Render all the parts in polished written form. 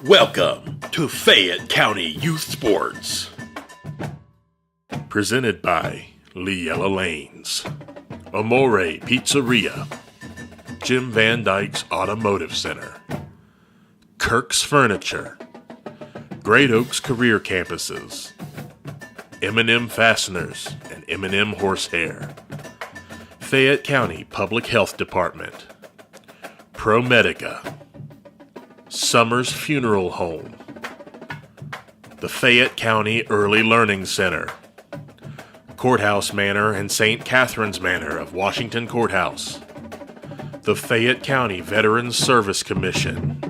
Welcome to Fayette County Youth Sports. Presented by Leella Lanes, Amore Pizzeria, Jim Van Dyke's Automotive Center, Kirk's Furniture, Great Oaks Career Campuses, M&M Fasteners and M&M Horsehair, Fayette County Public Health Department, ProMedica, Summers Funeral Home, the Fayette County Early Learning Center, Courthouse Manor and St. Catherine's Manor of Washington Courthouse, the Fayette County Veterans Service Commission,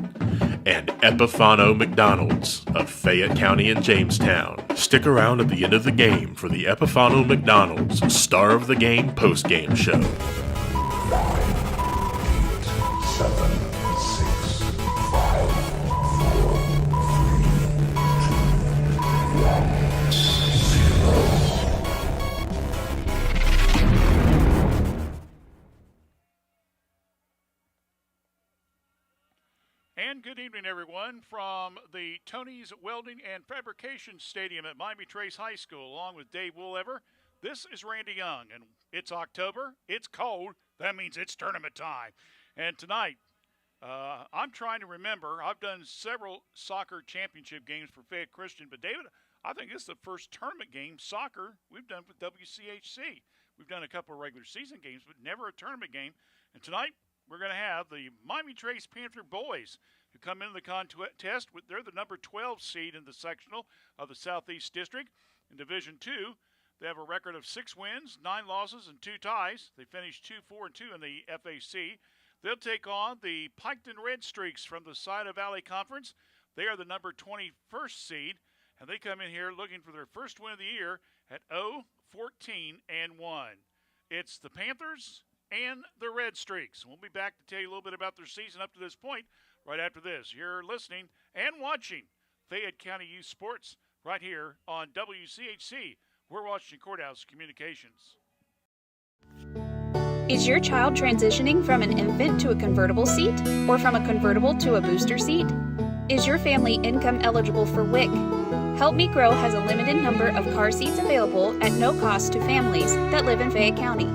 and Epifano McDonald's of Fayette County and Jamestown. Stick around at the end of the game for the Epifano McDonald's Star of the Game post-game show. 7, 6, 5, 4, 3, 2, 1, 0. And good evening, everyone, from the Tony's Welding and Fabrication Stadium at Miami Trace High School, along with Dave Woolever. This is Randy Young, and it's October. It's cold. That means it's tournament time. And tonight, I'm trying to remember. I've done several soccer championship games for Fayette Christian, but David, I think this is the first tournament game soccer we've done with WCHC. We've done a couple of regular season games, but never a tournament game. And tonight, we're going to have the Miami Trace Panther boys who come into the contest. They're the number 12 seed in the sectional of the Southeast District. In Division II, they have a record of 6 wins, 9 losses, and 2 ties. They finished 2-4-2 in the FAC. They'll take on the Piketon Red Streaks from the Sida Valley Conference. They are the number 21st seed, and they come in here looking for their first win of the year at 0-14-1. It's the Panthers and the Red Streaks. We'll be back to tell you a little bit about their season up to this point right after this. You're listening and watching Fayette County Youth Sports right here on WCHC. We're Washington Courthouse Communications. Is your child transitioning from an infant to a convertible seat or from a convertible to a booster seat? Is your family income eligible for WIC? Help Me Grow has a limited number of car seats available at no cost to families that live in Fayette County.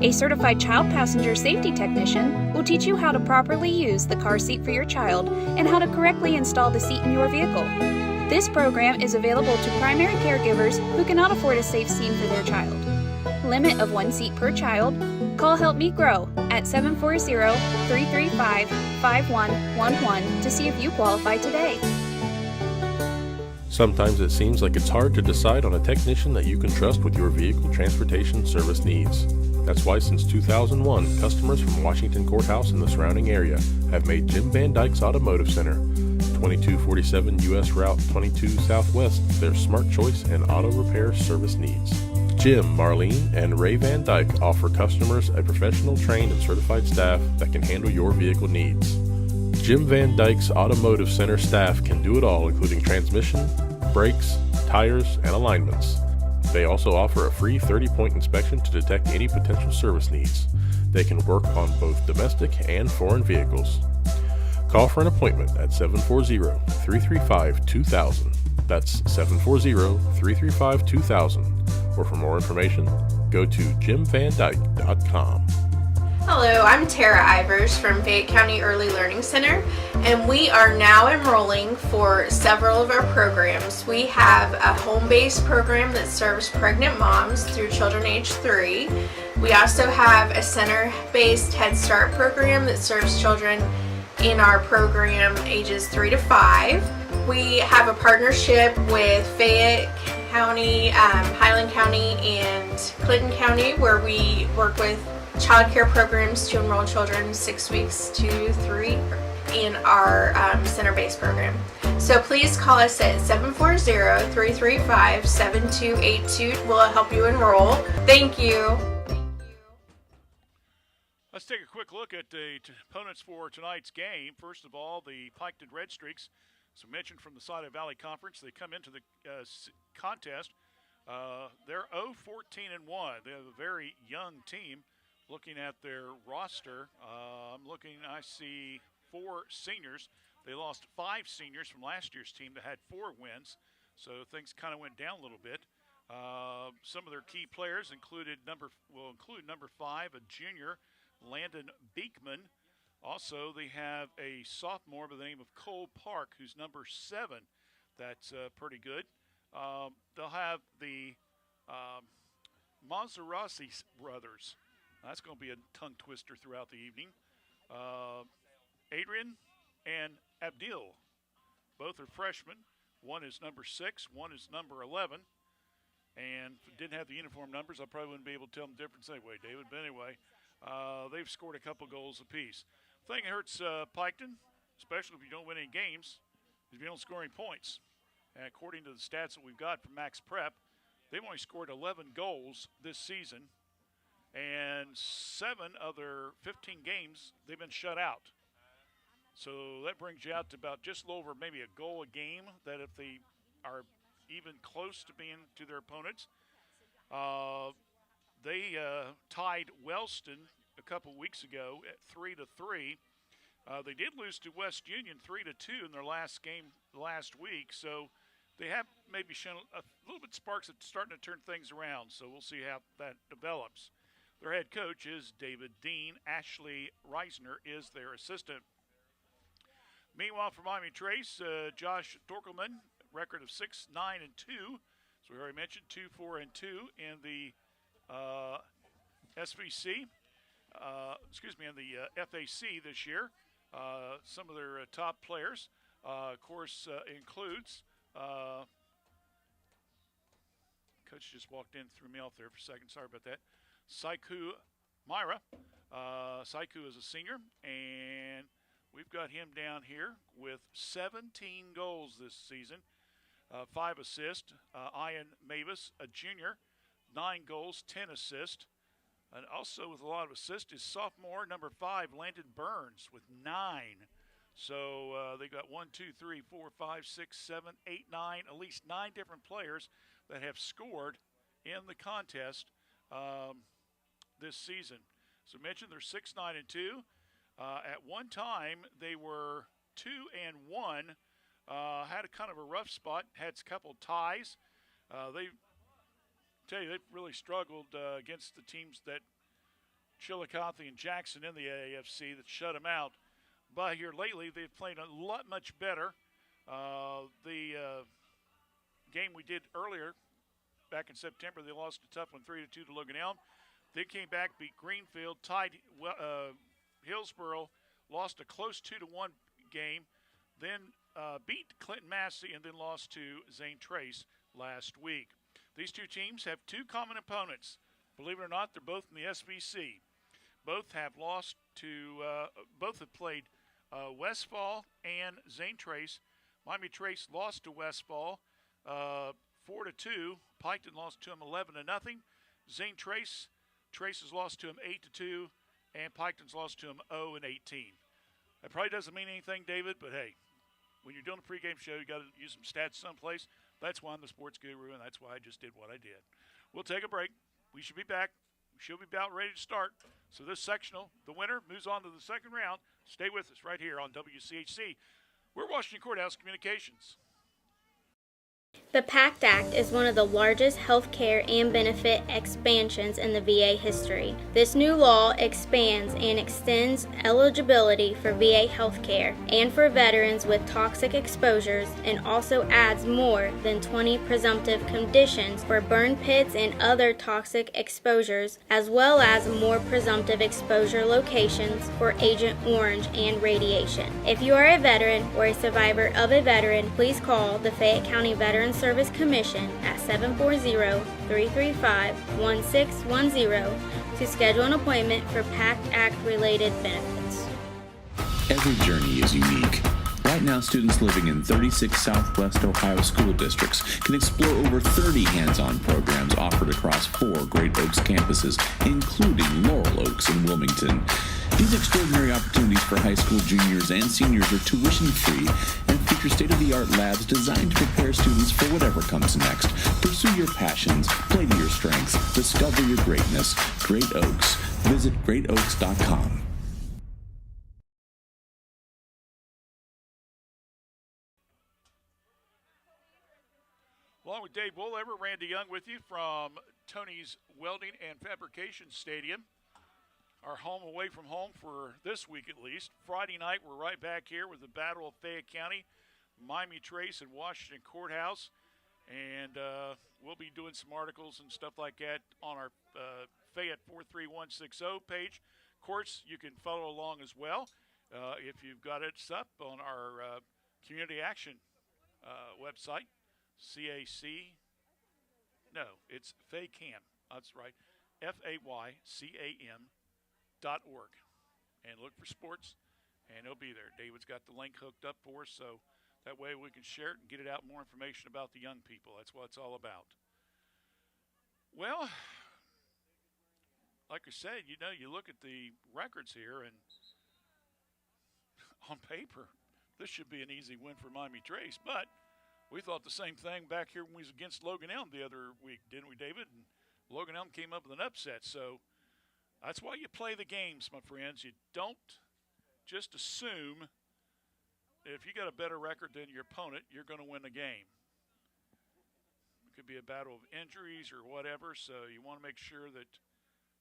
A certified child passenger safety technician will teach you how to properly use the car seat for your child and how to correctly install the seat in your vehicle. This program is available to primary caregivers who cannot afford a safe seat for their child. Limit of 1 seat per child. Call Help Me Grow at 740-335-5111 to see if you qualify today. Sometimes it seems like it's hard to decide on a technician that you can trust with your vehicle transportation service needs. That's why since 2001, customers from Washington Courthouse and the surrounding area have made Jim Van Dyke's Automotive Center, 2247 U.S. Route 22 Southwest, their smart choice and auto repair service needs. Jim, Marlene, and Ray Van Dyke offer customers a professional, trained, and certified staff that can handle your vehicle needs. Jim Van Dyke's Automotive Center staff can do it all, including transmission, brakes, tires, and alignments. They also offer a free 30-point inspection to detect any potential service needs. They can work on both domestic and foreign vehicles. Call for an appointment at 740-335-2000. That's 740-335-2000. Or for more information, go to jimvandyke.com. Hello, I'm Tara Ivers from Fayette County Early Learning Center, and we are now enrolling for several of our programs. We have a home-based program that serves pregnant moms through children age 3. We also have a center-based Head Start program that serves children in our program ages 3 to 5. We have a partnership with Fayette County, Highland County, and Clinton County, where we work with child care programs to enroll children 6 weeks to 3 in our center-based program. So please call us at 740-335-7282. We'll help you enroll. Thank you. Let's take a quick look at the opponents for tonight's game. First of all, the Piketon Red Streaks, as I mentioned, from the Sida Valley Conference. They come into the contest. They're 0-14-1. They have a very young team. Looking at their roster, I see 4 seniors. They lost 5 seniors from last year's team that had 4 wins, so things kind of went down a little bit. Some of their key players include number 5, a junior, Landon Beekman. Also, they have a sophomore by the name of Cole Park, who's number 7. That's pretty good. They'll have the Maserati brothers. That's going to be a tongue twister throughout the evening. Adrian and Abdil, both are freshmen. One is number 6, one is number 11. And if it didn't have the uniform numbers, I probably wouldn't be able to tell them the difference anyway, David. But anyway, they've scored a couple goals apiece. The thing that hurts Piketon, especially if you don't win any games, is if you don't score any points. And according to the stats that we've got from Max Prep, they've only scored 11 goals this season. And 7 of their 15 games, they've been shut out. So that brings you out to about just a little over maybe a goal a game, that if they are even close to being to their opponents. They tied Wellston a couple weeks ago at 3-3. They did lose to West Union 3-2 in their last game last week, so they have maybe shown a little bit sparks of starting to turn things around, so we'll see how that develops. Their head coach is David Dean. Ashley Reisner is their assistant. Meanwhile, for Miami Trace, Josh Dorkelman, record of 6-9-2. So we already mentioned 2-4-2 in the SVC. In the FAC this year. Some of their top players, of course, includes. Coach just walked in, threw me off there for a second. Sorry about that. Saiku Myra. Saiku is a senior, and we've got him down here with 17 goals this season, 5 assists. Ian Mavis, a junior, 9 goals, 10 assists. And also with a lot of assists is sophomore, number 5, Landon Burns with 9. So they got 1, 2, 3, 4, 5, 6, 7, 8, 9, at least 9 different players that have scored in the contest this season. So mentioned they're 6-9-2. At one time they were 2-1. Had a kind of a rough spot. Had a couple ties. They've really struggled against the teams that Chillicothe and Jackson in the AAFC that shut them out. But here lately, they've played a lot much better. The game we did earlier, back in September, they lost a tough one, 3-2 to Logan Elm. They came back, beat Greenfield, tied Hillsboro, lost a close 2-1 game, then beat Clinton Massey, and then lost to Zane Trace last week. These two teams have 2 common opponents. Believe it or not, they're both in the SVC. Both have played Westfall and Zane Trace. Miami Trace lost to Westfall 4-2. Piketon lost to them 11-0. Zane Trace has lost to him 8-2, and Piketon's lost to him 0-18. That probably doesn't mean anything, David, but hey, when you're doing a pregame show, you got to use some stats someplace. That's why I'm the sports guru, and that's why I just did what I did. We'll take a break. We should be back. We should be about ready to start. So this sectional, the winner moves on to the second round. Stay with us right here on WCHC. We're Washington Courthouse Communications. The PACT Act is one of the largest health care and benefit expansions in the VA history. This new law expands and extends eligibility for VA health care and for veterans with toxic exposures, and also adds more than 20 presumptive conditions for burn pits and other toxic exposures, as well as more presumptive exposure locations for Agent Orange and radiation. If you are a veteran or a survivor of a veteran, please call the Fayette County Veterans Service Commission at 740-335-1610 to schedule an appointment for PACT Act-related benefits. Every journey is unique. Right now, students living in 36 Southwest Ohio school districts can explore over 30 hands-on programs offered across 4 Great Oaks campuses, including Laurel Oaks and Wilmington. These extraordinary opportunities for high school juniors and seniors are tuition-free and feature state-of-the-art labs designed to prepare students for whatever comes next. Pursue your passions, play to your strengths, discover your greatness. Great Oaks. Visit greatoaks.com. with Dave Woolever, Randy Young with you from Tony's Welding and Fabrication Stadium. Our home away from home for this week at least. Friday night, we're right back here with the Battle of Fayette County, Miami Trace, and Washington Courthouse. And we'll be doing some articles and stuff like that on our Fayette 43160 page. Of course, you can follow along as well if you've got it up on our Community Action website, CAC. No, it's FAYCAM. That's right, FAYCAM.org. And look for sports, and it'll be there. David's got the link hooked up for us, so that way we can share it and get it out, more information about the young people. That's what it's all about. Well, like I said, you look at the records here, and on paper, this should be an easy win for Miami Trace. But we thought the same thing back here when we was against Logan Elm the other week, didn't we, David? And Logan Elm came up with an upset. So that's why you play the games, my friends. You don't just assume if you got a better record than your opponent, you're going to win the game. It could be a battle of injuries or whatever, so you want to make sure that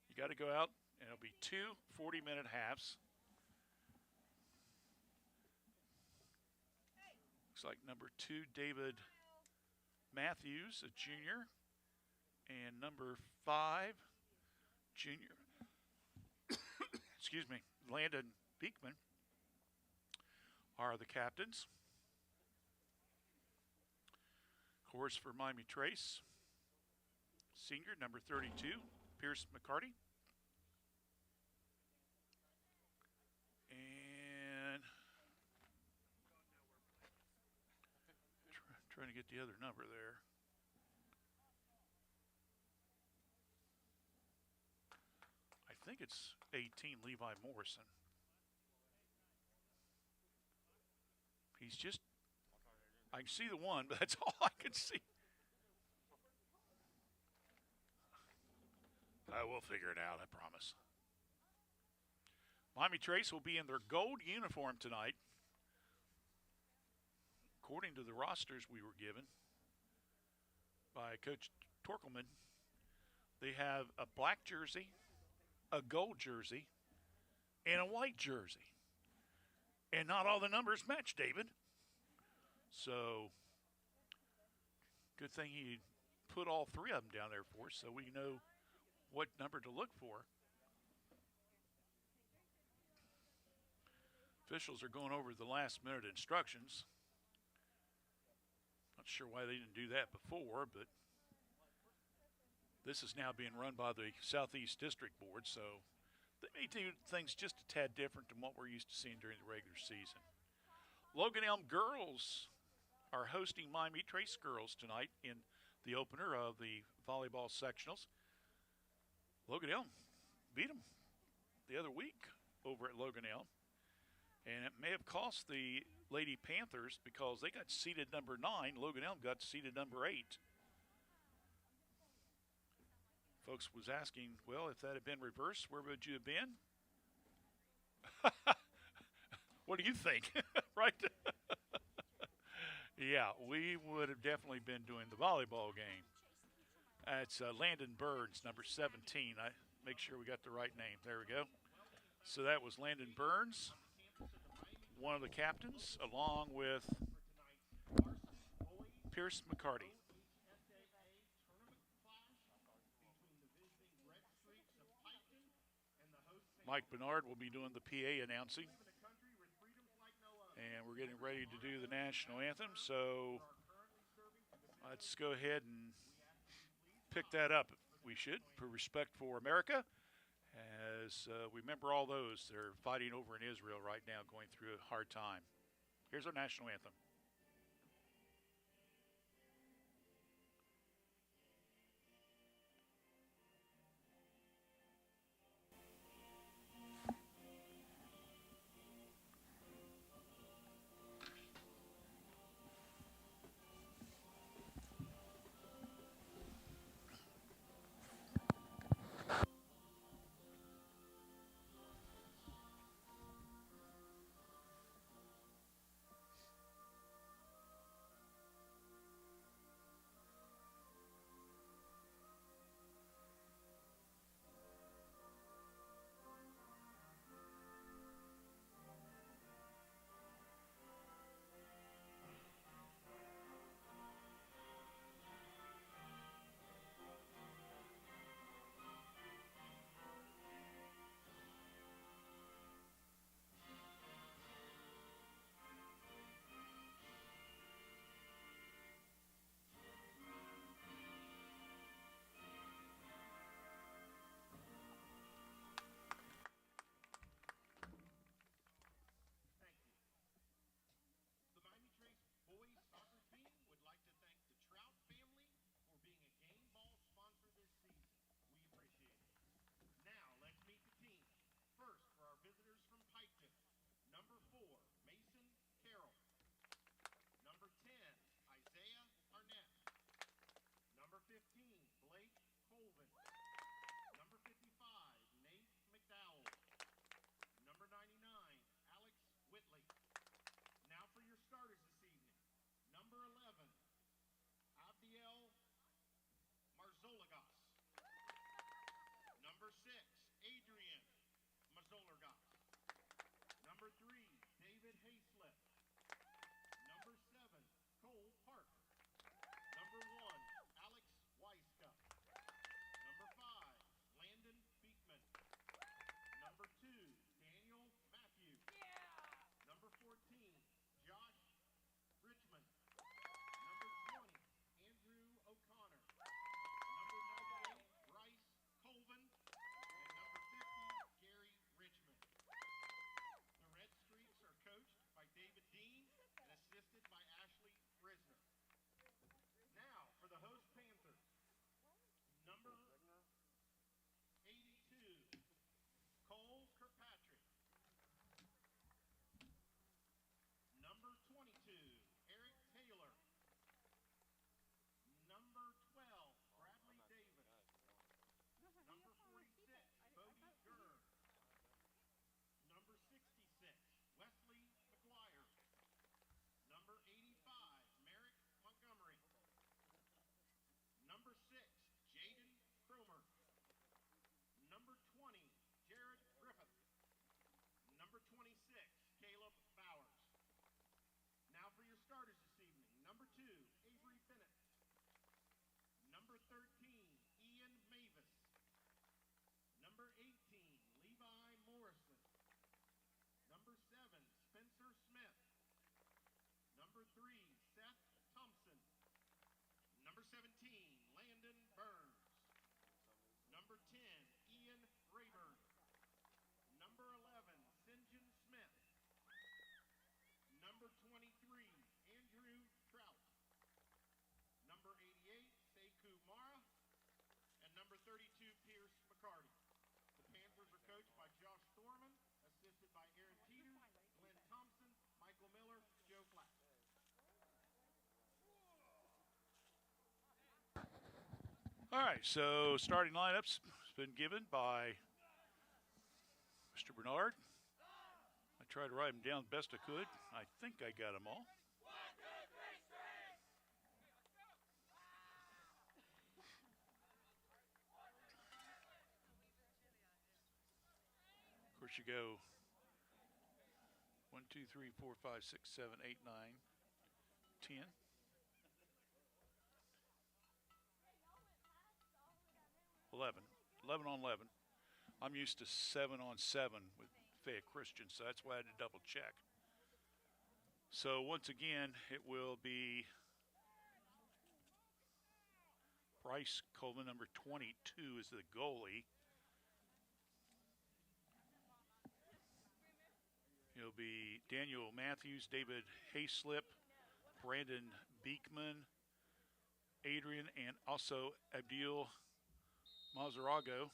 you got to go out, and it'll be 2 40-minute halves. Looks like number 2, David Matthews, a junior, and number 5, junior, excuse me, Landon Beekman are the captains. Of course, for Miami Trace, senior, number 32, Pierce McCarty. And trying to get the other number there. I think it's 18, Levi Morrison. He's just, I can see the one, but that's all I can see. I will figure it out, I promise. Miami Trace will be in their gold uniform tonight. According to the rosters we were given by Coach Torkelman, they have a black jersey, a gold jersey, and a white jersey. And not all the numbers match, David. So, good thing he put all 3 of them down there for us so we know what number to look for. Officials are going over the last-minute instructions. Not sure why they didn't do that before, but this is now being run by the Southeast District Board, so they may do things just a tad different than what we're used to seeing during the regular season. Logan Elm girls are hosting Miami Trace girls tonight in the opener of the volleyball sectionals. Logan Elm beat them the other week over at Logan Elm. And it may have cost the Lady Panthers because they got seeded number 9. Logan Elm got seeded number 8. Folks was asking, well, if that had been reversed, where would you have been? What do you think? Right? Yeah, we would have definitely been doing the volleyball game. That's Landon Burns, number 17. I make sure we got the right name. There we go. So that was Landon Burns, one of the captains, along with Pierce McCarty. Mike Bernard will be doing the PA announcing. And we're getting ready to do the national anthem, so let's go ahead and pick that up. We should, for respect for America, as we remember all those that are fighting over in Israel right now, going through a hard time. Here's our national anthem. 13, Ian Mavis. Number 18, Levi Morrison. Number 7, Spencer Smith. Number 3, Seth Thompson. Number 17, Landon Burns. Number 10, Ian Rayburn. Number 11, Sinjin Smith. Number 23, Andrew Trout. Number 88, Sekou Mara. And number 32, Pierce McCarty. The Panthers are coached by Josh Thorman, assisted by Aaron Teeter, Glenn Thompson, Michael Miller, Joe Flack. All right, so starting lineups has been given by Mr. Bernard. I tried to write them down best I could. I think I got them all. Of course, you go 1, 2, 3, 4, 5, 6, 7, 8, 9, 10. Eleven on 11. I'm used to 7 on 7 with Fayette Christian, so that's why I had to double check. So once again, it will be Bryce Colvin, number 22, is the goalie. It'll be Daniel Matthews, David Hayslip, Brandon Beekman, Adrian, and also Abdul Mazarago,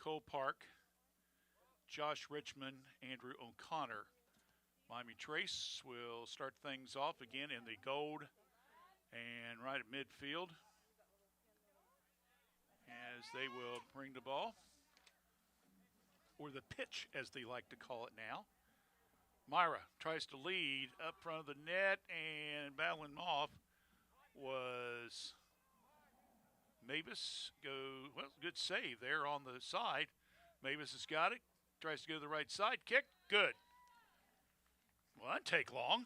Cole Park, Josh Richmond, Andrew O'Connor. Miami Trace will start things off again in the gold and right at midfield as they will bring the ball, or the pitch as they like to call it now. Myra tries to lead up front of the net, and battling him off was Mavis. Good save there on the side. Mavis has got it. Tries to go to the right side. Kick. Good. Well, that didn't take long.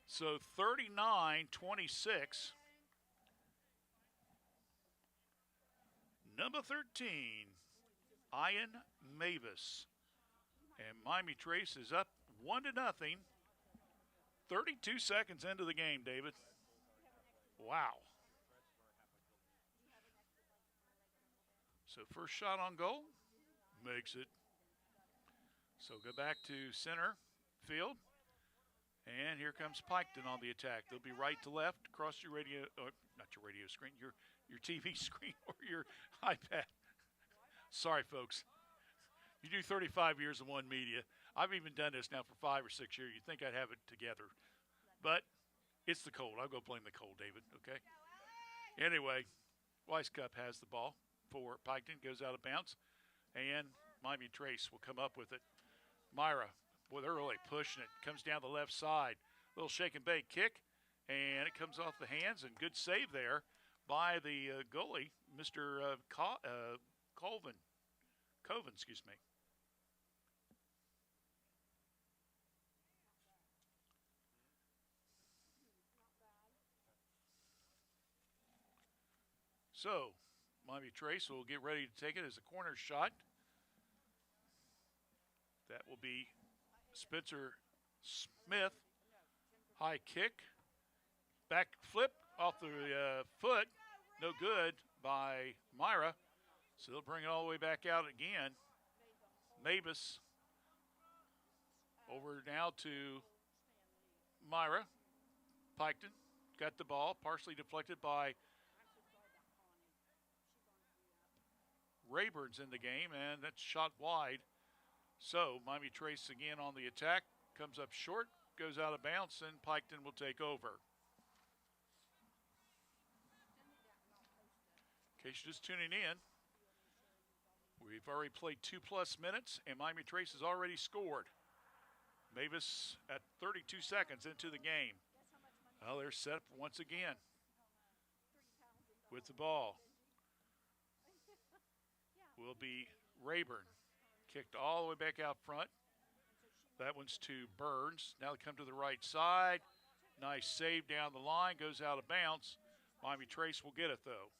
So 39-26. Number 13, Ian Mavis. And Miami Trace is up 1-0. 32 seconds into the game, David. Wow. So first shot on goal, makes it. So go back to center field. And here comes Piketon on the attack. They'll be right to left across your radio, not your radio screen, your TV screen or your iPad. Sorry, folks. You do 35 years in one media. I've even done this now for 5 or 6 years. You'd think I'd have it together. But it's the cold. I'll go blame the cold, David, okay? Anyway, Weiss Cup has the ball for Piketon. Goes out of bounds. And Miami Trace will come up with it. Myra, boy, they're really pushing it. Comes down the left side. Little shake and bake kick. And it comes off the hands. And good save there by the goalie, Mr. Coven, excuse me. So, Miami Trace will get ready to take it as a corner shot. That will be Spencer Smith. High kick. Back flip off the foot. No good by Myra. So they'll bring it all the way back out again. Mavis over now to Myra. Piketon got the ball, partially deflected by Rayburn's in the game, and that's shot wide. So Miami Trace again on the attack. Comes up short, goes out of bounds, and Piketon will take over. In case you're just tuning in, we've already played 2+ minutes, and Miami Trace has already scored. Mavis at 32 seconds into the game. Well, they're set up once again with the ball. Will be Rayburn. Kicked all the way back out front. That one's to Burns. Now they come to the right side. Nice save down the line. Goes out of bounds. Miami Trace will get it, though.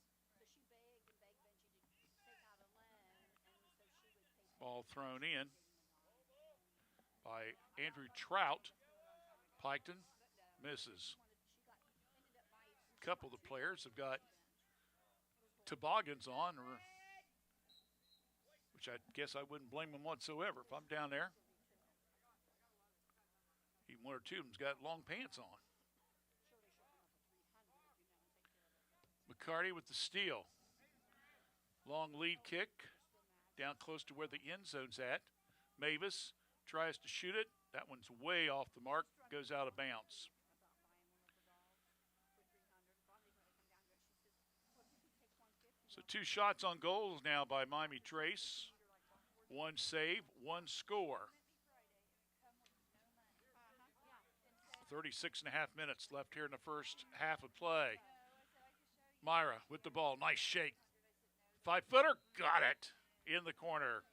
Ball thrown in by Andrew Trout. Piketon misses. A couple of the players have got toboggans on, which I guess I wouldn't blame them whatsoever if I'm down there. Even one or two of them's got long pants on. McCarty with the steal. Long lead kick down close to where the end zone's at. Mavis tries to shoot it. That one's way off the mark, goes out of bounds. So 2 shots on goals now by Miami Trace. 1 save, 1 score. 36 and a half minutes left here in the first half of play. Myra with the ball, nice shake. 5-footer, got it in the corner.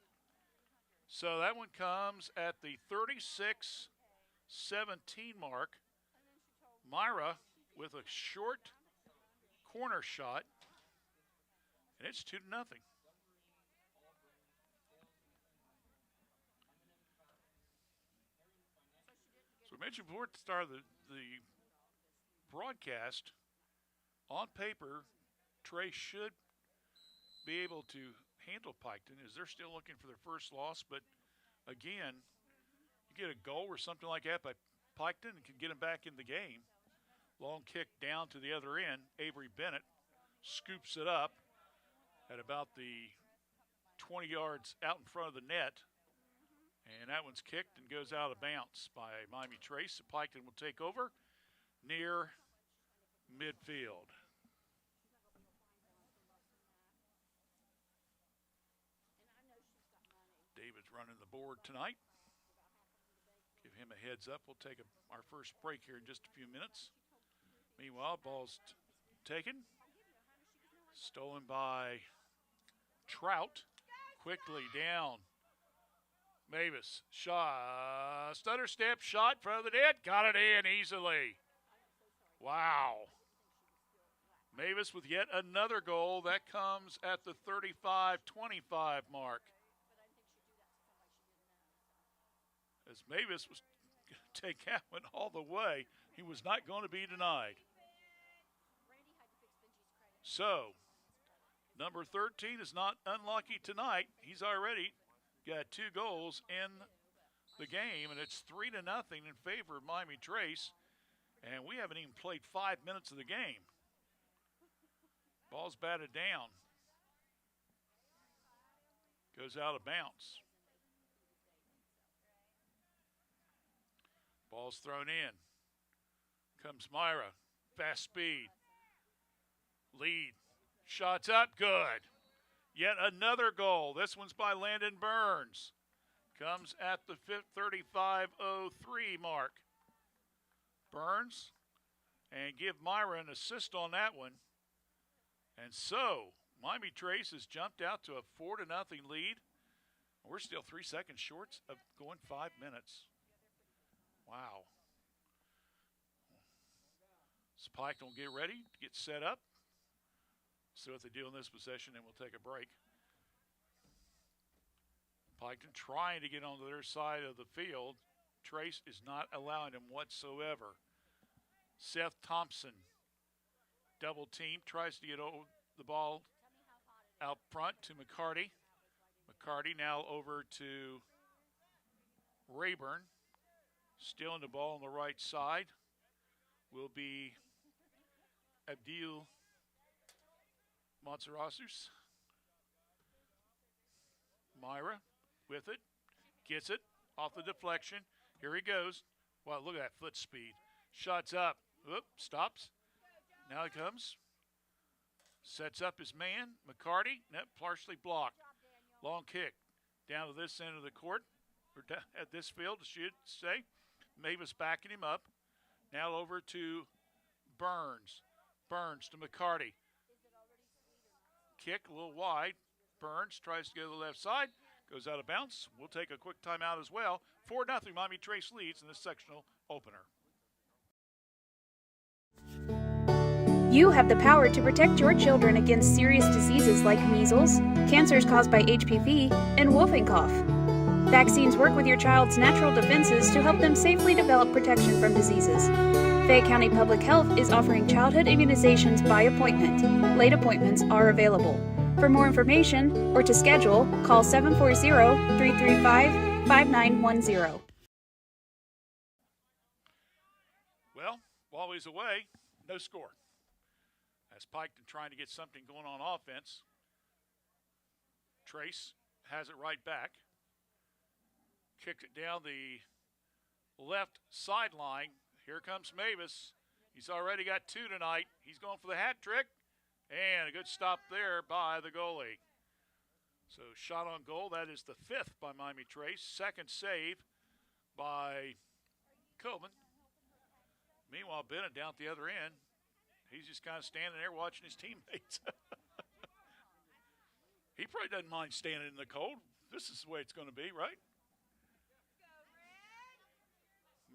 So that one comes at the 36-17 mark. Myra with a short corner shot, and it's 2-0. So we mentioned before at the start of the broadcast, on paper, Trey should be able to handle Piketon as they're still looking for their first loss. But again, you get a goal or something like that by Piketon and can get them back in the game. Long kick down to the other end. Avery Bennett scoops it up at about the 20 yards out in front of the net. And that one's kicked and goes out of bounds by Miami Trace. So Piketon will take over near midfield. David's running the board tonight. Give him a heads up. We'll take our first break here in just a few minutes. Meanwhile, ball's taken. Stolen by Trout. Quickly down. Mavis, shot, stutter step, shot in front of the net. Got it in easily. Wow. Mavis with yet another goal. That comes at the 35-25 mark. As Mavis was going to take that one all the way, he was not going to be denied. So, number 13 is not unlucky tonight. He's already got 2 goals in the game, and it's 3-0 in favor of Miami Trace. And we haven't even played 5 minutes of the game. Ball's batted down. Goes out of bounds. Ball's thrown in. Comes Myra. Fast speed. Lead. Shots up. Good. Yet another goal. This one's by Landon Burns. Comes at the 35:03 mark. Burns. And give Myra an assist on that one. And so, Miami Trace has jumped out to a 4-0 lead. We're still 3 seconds short of going 5 minutes. Wow. Piketon will get ready to get set up. See what they do in this possession, and we'll take a break. Piketon trying to get on their side of the field. Trace is not allowing him whatsoever. Seth Thompson, double team, tries to get the ball out front to McCarty. McCarty now over to Rayburn. Stealing the ball on the right side will be Abdil Montsarasus. Myra with it. Gets it off the deflection. Here he goes. Wow, look at that foot speed. Shots up. Oop, stops. Now he comes. Sets up his man. McCarty. Net partially blocked. Long kick. Down to this end of the court. Or down at this field, I should say. Mavis backing him up. Now over to Burns. Burns to McCarty. Kick a little wide. Burns tries to go to the left side. Goes out of bounds. We'll take a quick timeout as well. 4-0 Miami Trace leads in this sectional opener. You have the power to protect your children against serious diseases like measles, cancers caused by HPV, and whooping cough. Vaccines work with your child's natural defenses to help them safely develop protection from diseases. Fayette County Public Health is offering childhood immunizations by appointment. Late appointments are available. For more information or to schedule, call 740-335-5910. Well, while he's away, no score. As Piketon trying to get something going on offense. Trace has it right back. Kicked it down the left sideline. Here comes Mavis. He's already got 2 tonight. He's going for the hat trick. And a good stop there by the goalie. So shot on goal. That is the 5th by Miami Trace. Second save by Coleman. Meanwhile, Bennett down at the other end. He's just kind of standing there watching his teammates. He probably doesn't mind standing in the cold. This is the way it's going to be, right?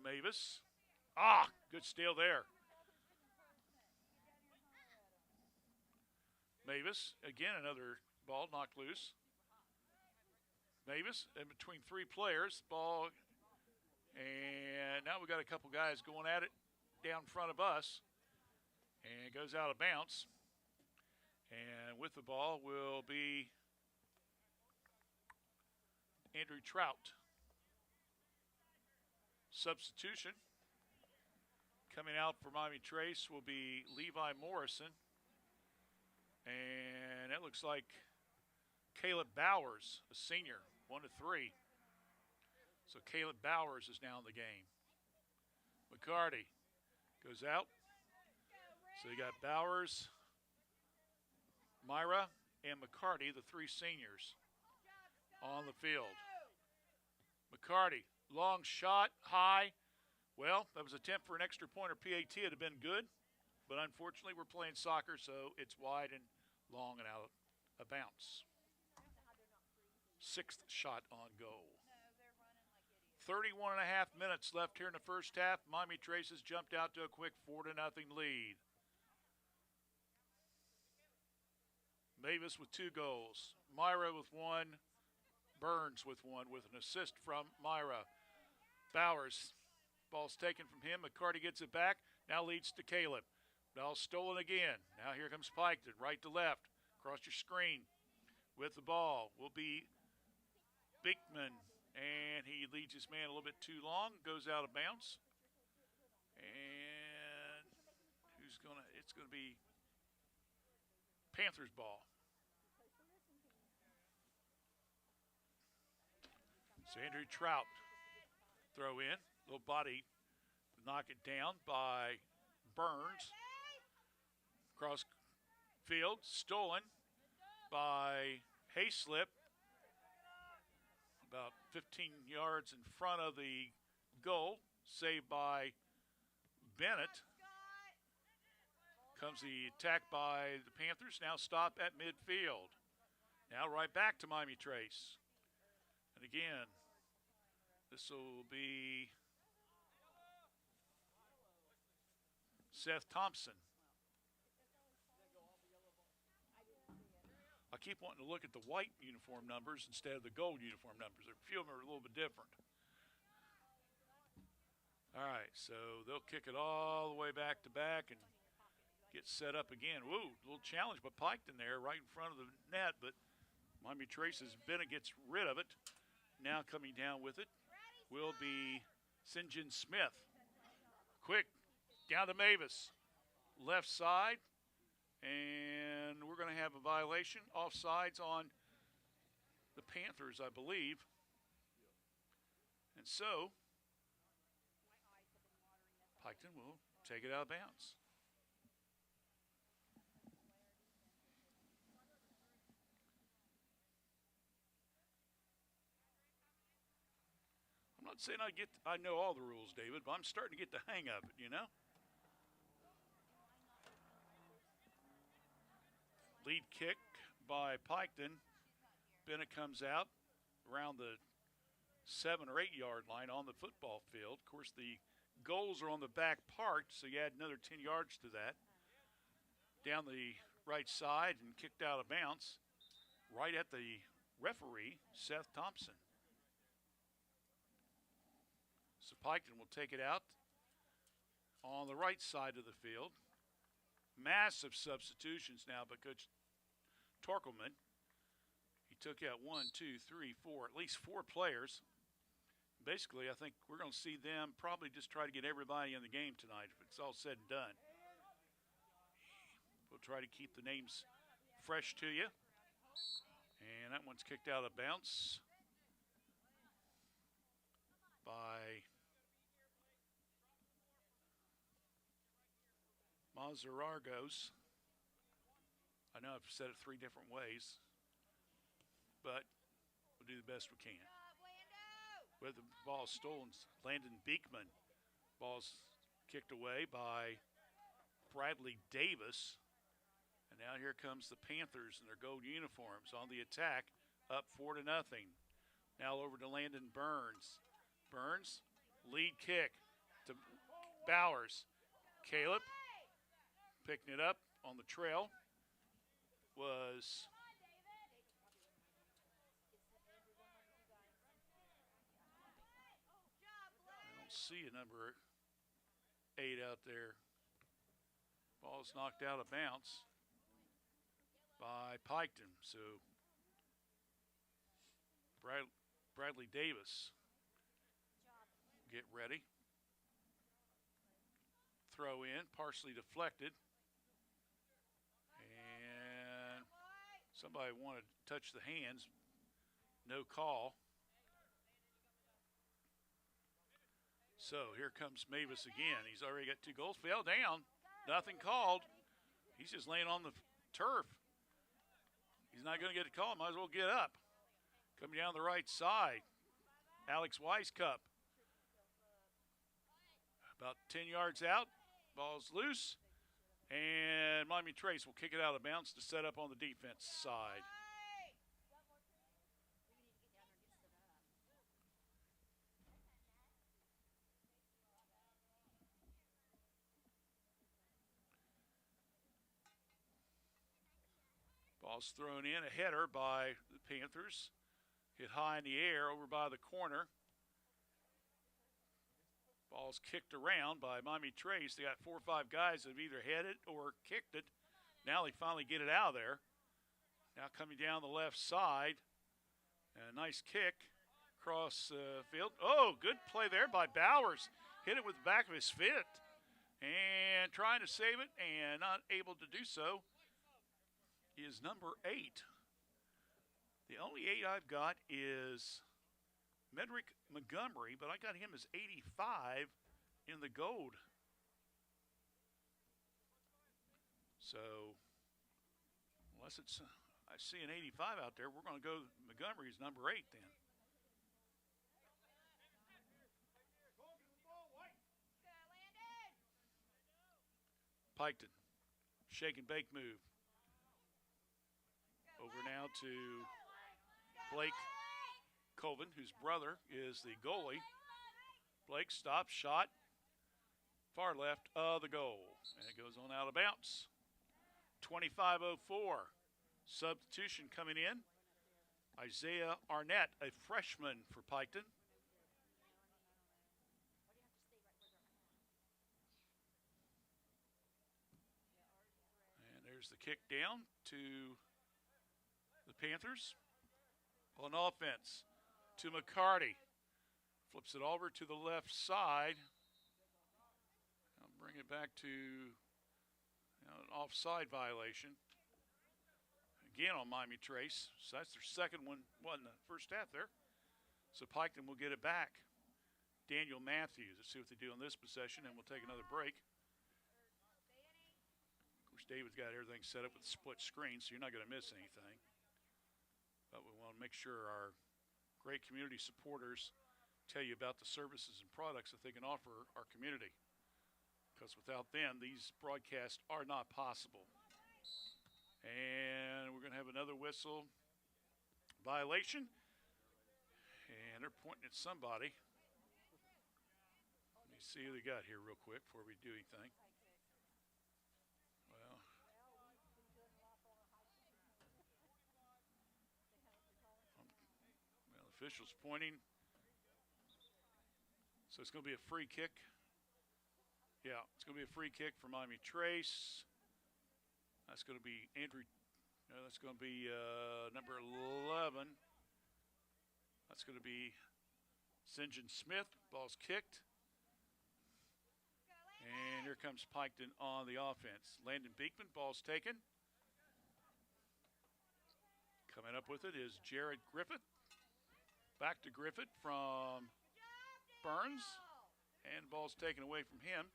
Mavis. Good steal there. Mavis, again, another ball knocked loose. Mavis in between 3 players. Ball, and now we got a couple guys going at it down in front of us. And it goes out of bounds. And with the ball will be Andrew Trout. Substitution. Coming out for Miami Trace will be Levi Morrison. And it looks like Caleb Bowers, a senior, 1 of 3. So Caleb Bowers is now in the game. McCarty goes out. So you got Bowers, Myra, and McCarty, the 3 seniors, on the field. McCarty, long shot, high. Well, that was an attempt for an extra point or PAT. It would have been good, but unfortunately we're playing soccer, so it's wide and long and out of bounds. 6th shot on goal. 31 and a half minutes left here in the first half. Miami Trace has jumped out to a quick 4-0 lead. Mavis with 2 goals. Myra with 1. Burns with 1 with an assist from Myra. Bowers. Ball's taken from him. McCarty gets it back. Now leads to Caleb. Ball stolen again. Now here comes Piketon. Right to left. Across your screen. With the ball will be Binkman. And he leads his man a little bit too long. Goes out of bounds. And it's going to be Panthers ball. So Andrew Trout throw in. Little body to knock it down by Burns. Cross field, stolen by Hayslip. About 15 yards in front of the goal. Saved by Bennett. Comes the attack by the Panthers. Now stop at midfield. Now right back to Miami Trace. And again, this will be Seth Thompson. I keep wanting to look at the white uniform numbers instead of the gold uniform numbers. A few of them are a little bit different. All right, so they'll kick it all the way back to back and get set up again. Woo, a little challenge by Piketon there right in front of the net, but Miami Trace's Bennett gets rid of it. Now coming down with it will be St. John Smith. Quick, down to Mavis. Left side, and we're going to have a violation. Offsides on the Panthers, I believe. And so, Piketon will take it out of bounds. I'm not saying I know all the rules, David, but I'm starting to get the hang of it, you know? Lead kick by Piketon. Bennett comes out around the 7 or 8 yard line on the football field. Of course, the goals are on the back part, so you add another 10 yards to that. Down the right side and kicked out of bounds right at the referee, Seth Thompson. Piketon will take it out on the right side of the field. Massive substitutions now by Coach Torkelman. He took out 1, 2, 3, 4, at least 4 players. Basically, I think we're going to see them probably just try to get everybody in the game tonight if it's all said and done. We'll try to keep the names fresh to you. And that one's kicked out of bounds by Mazarargos. I know I've said it 3 different ways, but we'll do the best we can. With the ball stolen, Landon Beekman. Ball's kicked away by Bradley Davis. And now here comes the Panthers in their gold uniforms on the attack, up 4-0. Now over to Landon Burns. Burns, lead kick to Bowers. Caleb picking it up on the trail was I don't see a number 8 out there. Ball's knocked out of bounds by Piketon. So Bradley Davis, get ready. Throw in, partially deflected. And somebody wanted to touch the hands. No call. So here comes Mavis again. He's already got 2 goals. Fell down. Nothing called. He's just laying on the turf. He's not going to get a call. Might as well get up. Coming down the right side, Alex Weiskup. About 10 yards out. Ball's loose. And Miami Trace will kick it out of bounds to set up on the defense side. Ball's thrown in, a header by the Panthers. Hit high in the air over by the corner. Ball's kicked around by Miami Trace. They got 4 or 5 guys that have either headed or kicked it. Now they finally get it out of there. Now coming down the left side. And a nice kick across the field. Oh, good play there by Bowers. Hit it with the back of his foot. And trying to save it and not able to do so is number 8. The only 8 I've got is Medrick Montgomery, but I got him as 85 in the gold. So, unless it's, I see an 85 out there, we're going to go Montgomery's number 8 then. Piketon, shake and bake move. Over now to Blake Colvin, whose brother is the goalie. Blake stops, shot, far left of the goal. And it goes on out of bounds. 25:04. Substitution coming in. Isaiah Arnett, a freshman for Piketon. And there's the kick down to the Panthers. On offense to McCarty. Flips it over to the left side. I'll bring it back to an offside violation. Again on Miami Trace. So that's their second one in the first half there. So Piketon will get it back. Daniel Matthews. Let's see what they do on this possession, and we'll take another break. Of course, David's got everything set up with split screen, so you're not going to miss anything. But we want to make sure our great community supporters tell you about the services and products that they can offer our community. Because without them, these broadcasts are not possible. And we're going to have another whistle violation. And they're pointing at somebody. Let me see who they got here real quick before we do anything. Well, officials pointing. So it's going to be a free kick. Yeah, it's going to be a free kick for Miami Trace. That's going to be Andrew. No, that's going to be number 11. That's going to be St. John Smith. Ball's kicked. And here comes Piketon on the offense. Landon Beekman, ball's taken. Coming up with it is Jared Griffith. Back to Griffith from Burns. And the ball's taken away from him.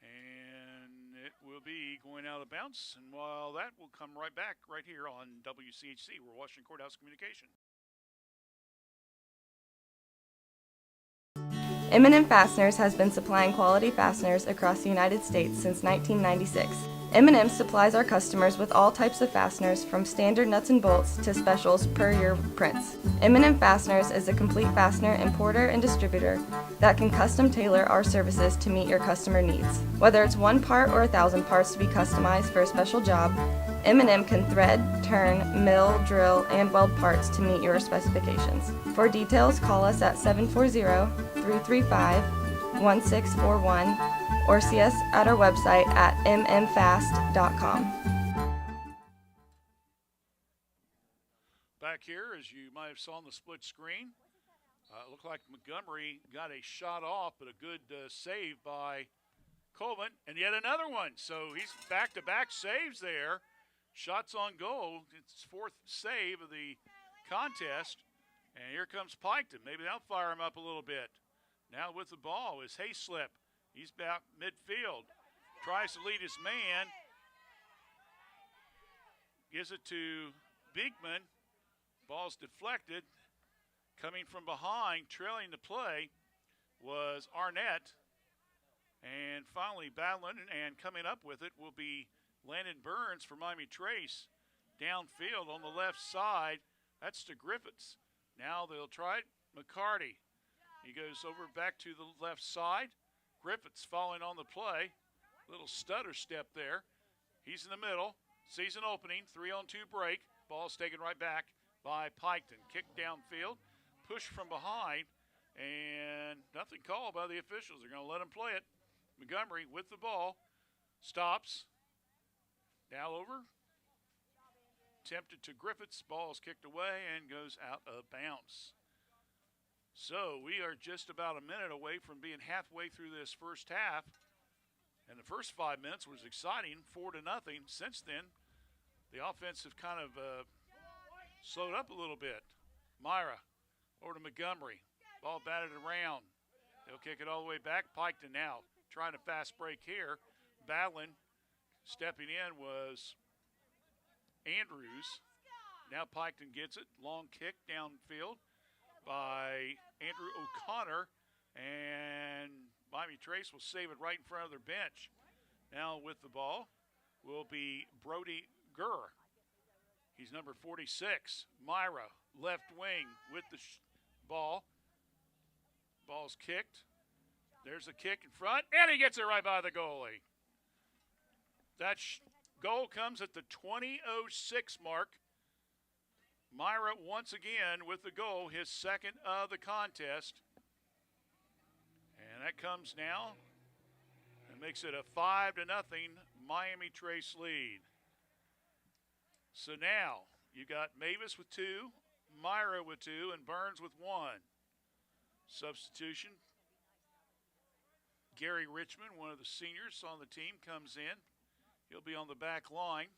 And it will be going out of bounds. And while that will come right back right here on WCHC, we're Washington Courthouse Communication. M&M Fasteners has been supplying quality fasteners across the United States since 1996. M&M supplies our customers with all types of fasteners from standard nuts and bolts to specials per your prints. M&M Fasteners is a complete fastener importer and distributor that can custom tailor our services to meet your customer needs. Whether it's one part or 1,000 parts to be customized for a special job, M&M can thread, turn, mill, drill, and weld parts to meet your specifications. For details, call us at 740-335-1641 or see us at our website at mmfast.com. Back here, as you might have saw on the split screen, it looked like Montgomery got a shot off, but a good save by Colvin, and yet another one. So he's back-to-back saves there. Shots on goal. It's fourth save of the contest. And here comes Piketon. Maybe that'll fire him up a little bit. Now with the ball is Hayslip. He's about midfield. Tries to lead his man. Gives it to Beekman. Ball's deflected. Coming from behind, trailing the play, was Arnett. And finally battling and coming up with it will be Landon Burns for Miami Trace. Downfield on the left side. That's to Griffiths. Now they'll try it. McCarty. He goes over back to the left side. Griffiths following on the play. Little stutter step there. He's in the middle. Sees an opening. 3-on-2 break. Ball's taken right back by Piketon. Kick downfield. Push from behind. And nothing called by the officials. They're going to let him play it. Montgomery with the ball. Stops. Now over. Tempted to Griffiths. Ball is kicked away and goes out of bounds. So we are just about a minute away from being halfway through this first half. And the first 5 minutes was exciting, 4-0. Since then, the offense have kind of slowed up a little bit. Myra over to Montgomery. Ball batted around. They'll kick it all the way back. Piketon now trying to fast break here. Battling. Stepping in was Andrews. Now Piketon gets it. Long kick downfield by Andrew O'Connor. And Miami Trace will save it right in front of their bench. Now with the ball will be Brody Gurr. He's number 46. Myra, left wing with the ball. Ball's kicked. There's a kick in front, and he gets it right by the goalie. That goal comes at the 20:06 mark. Myra once again with the goal, his second of the contest. And that comes now and makes it a 5-0 Miami Trace lead. So now you got Mavis with 2, Myra with 2, and Burns with 1. Substitution. Gary Richmond, one of the seniors on the team, comes in. He'll be on the back line.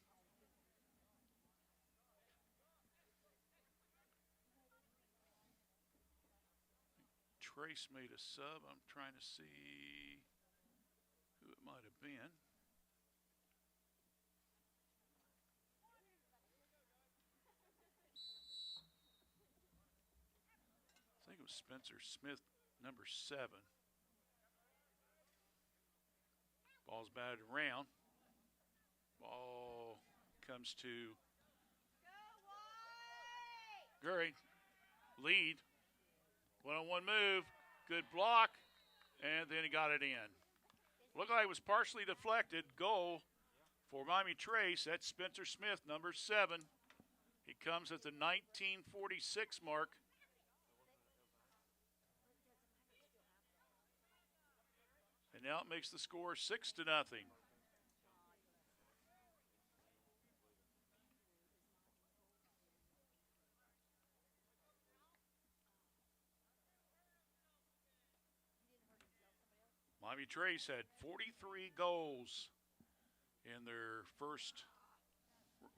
Trace made a sub. I'm trying to see who it might have been. I think it was Spencer Smith, number 7. Ball's batted around. Ball comes to Gurry. Lead. One-on-one move. Good block. And then he got it in. Looked like it was partially deflected. Goal for Miami Trace. That's Spencer Smith, number 7. He comes at the 1946 mark. And now it makes the score 6-0. Miami Trace had 43 goals in their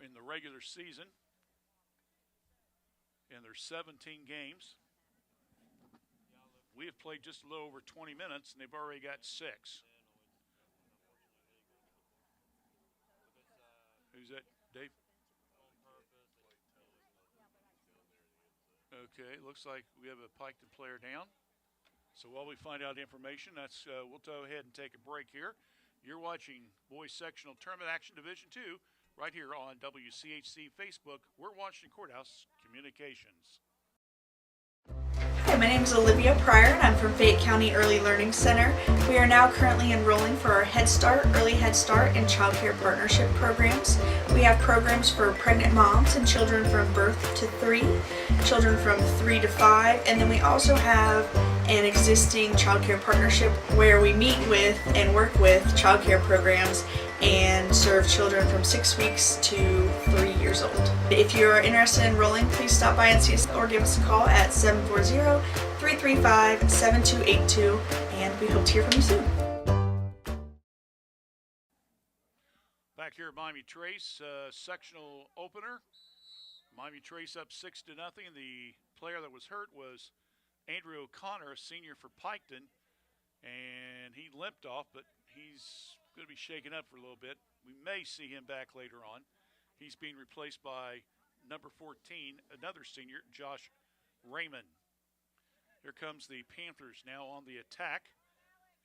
in the regular season in their 17 games. We have played just a little over 20 minutes, and they've already got 6. Who's that, Dave? Okay, looks like we have a Piketon player down. So while we find out information, we'll go ahead and take a break here. You're watching Boys Sectional Tournament Action Division 2 right here on WCHC Facebook. We're Washington Courthouse Communications. Hi, my name is Olivia Pryor and I'm from Fayette County Early Learning Center. We are now currently enrolling for our Head Start, Early Head Start, and Child Care Partnership programs. We have programs for pregnant moms and children from birth to 3, children from 3 to 5, and then we also have an existing Child Care Partnership where we meet with and work with child care programs and serve children from 6 weeks to 3 years old. If you are interested in enrolling, please stop by and see us or give us a call at 740-335-7282, and we hope to hear from you soon. Back here at Miami Trace, sectional opener. Miami Trace up 6-0. The player that was hurt was Andrew O'Connor, a senior for Piketon, and he limped off, but he's going to be shaken up for a little bit. We may see him back later on. He's being replaced by number 14, another senior, Josh Raymond. Here comes the Panthers now on the attack,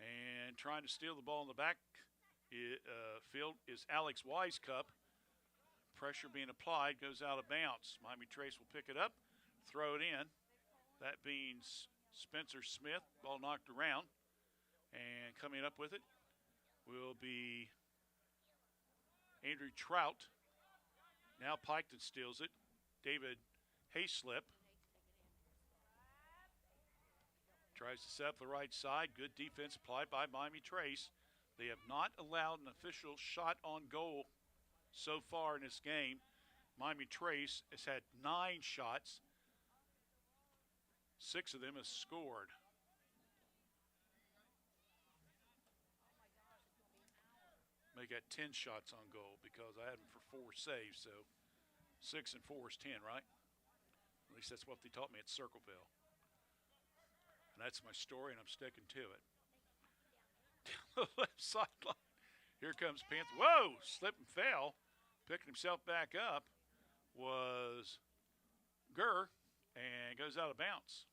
and trying to steal the ball in the back field is Alex Wisecup. Pressure being applied, goes out of bounds. Miami Trace will pick it up, throw it in. That being Spencer Smith, ball knocked around, and coming up with it will be Andrew Trout. Now Piketon steals it. David Hayslip tries to set up the right side. Good defense applied by Miami Trace. They have not allowed an official shot on goal so far in this game. Miami Trace has had 9 shots. 6 of them has scored. They got 10 shots on goal because I had them for 4 saves, so 6 and 4 is 10, right? At least that's what they taught me at Circleville. And that's my story, and I'm sticking to it. Down the left sideline, here comes Panther. Whoa, slip and fell. Picking himself back up was Gurr, and goes out of bounds.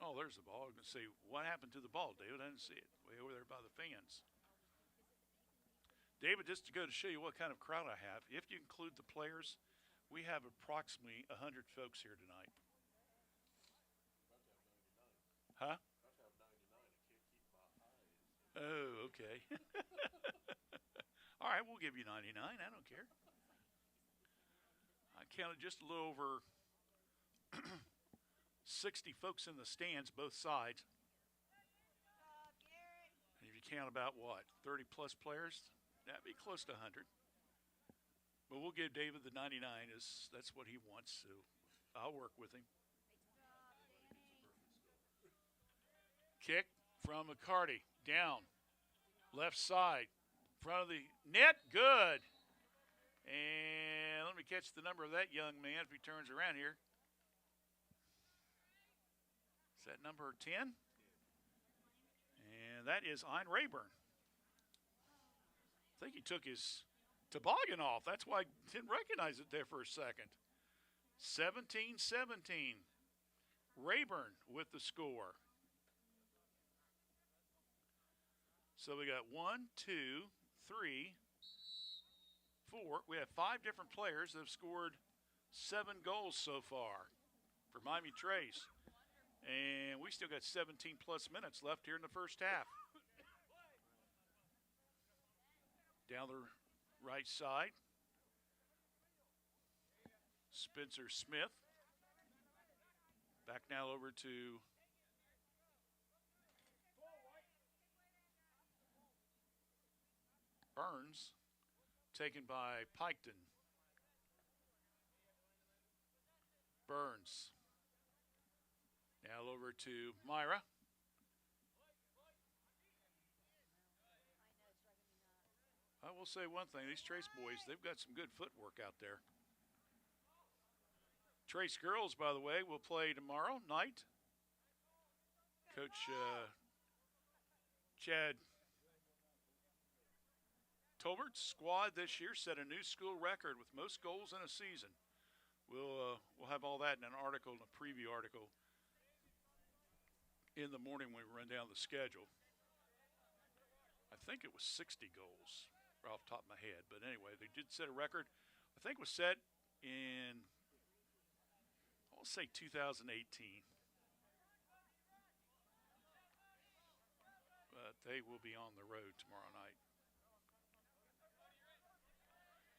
Oh, there's the ball. I was going to say, what happened to the ball, David? I didn't see it. Way over there by the fans. David, just to go to show you what kind of crowd I have, if you include the players, we have approximately 100 folks here tonight. Huh? Oh, okay. All right, we'll give you 99. I don't care. I counted just a little over 60 folks in the stands, both sides. And if you count about, what, 30-plus players, that'd be close to 100. But we'll give David the 99. That's what he wants, so I'll work with him. Kick from McCarty, down, left side, front of the net, good. And let me catch the number of that young man if he turns around here. Is that number 10? And that is Ein Rayburn. I think he took his toboggan off. That's why I didn't recognize it there for a second. 17-17. Rayburn with the score. So we got 1, 2, 3, 4. We have 5 different players that have scored 7 goals so far for Miami Trace. And we still got 17-plus minutes left here in the first half. Down the right side, Spencer Smith. Back now over to Burns, taken by Piketon. Burns. Now over to Myra. I will say one thing, these Trace boys, they've got some good footwork out there. Trace girls, by the way, will play tomorrow night. Coach Chad Tolbert's squad this year set a new school record with most goals in a season. We'll have all that in an article, in a preview article, in the morning when we run down the schedule. I think it was 60 goals off the top of my head. But anyway, they did set a record. I think it was set in, I'll say 2018. But they will be on the road tomorrow night.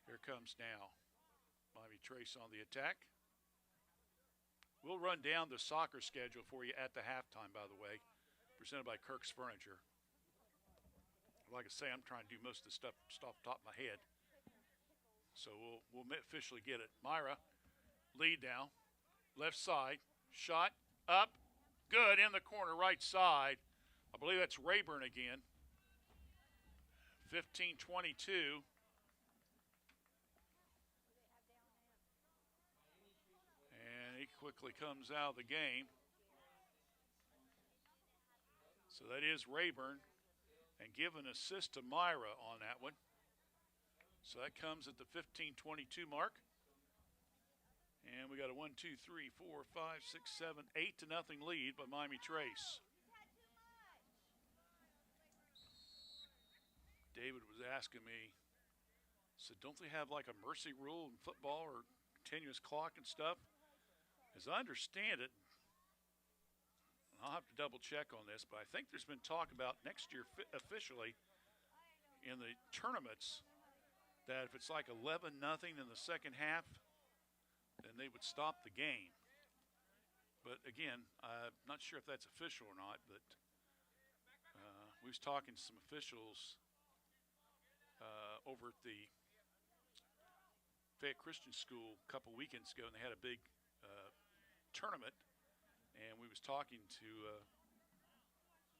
Here comes now Miami Trace on the attack. We'll run down the soccer schedule for you at the halftime, by the way, presented by Kirk's Furniture. Like I say, I'm trying to do most of the stuff off the top of my head. So we'll officially get it. Myra, lead now. Left side, shot, up, good, in the corner, right side. I believe that's Rayburn again. 15-22. And he quickly comes out of the game. So that is Rayburn. And give an assist to Myra on that one. So that comes at the 15-22 mark. And we got a 1, 2, 3, 4, 5, 6, 7, 8-0 lead by Miami Trace. David was asking me, said, don't they have like a mercy rule in football or continuous clock and stuff? As I understand it, I'll have to double check on this, but I think there's been talk about next year officially in the tournaments that if it's like 11-0 in the second half, then they would stop the game. But again, I'm not sure if that's official or not, but we was talking to some officials over at the Fayette Christian School a couple weekends ago, and they had a big tournament. And we was talking to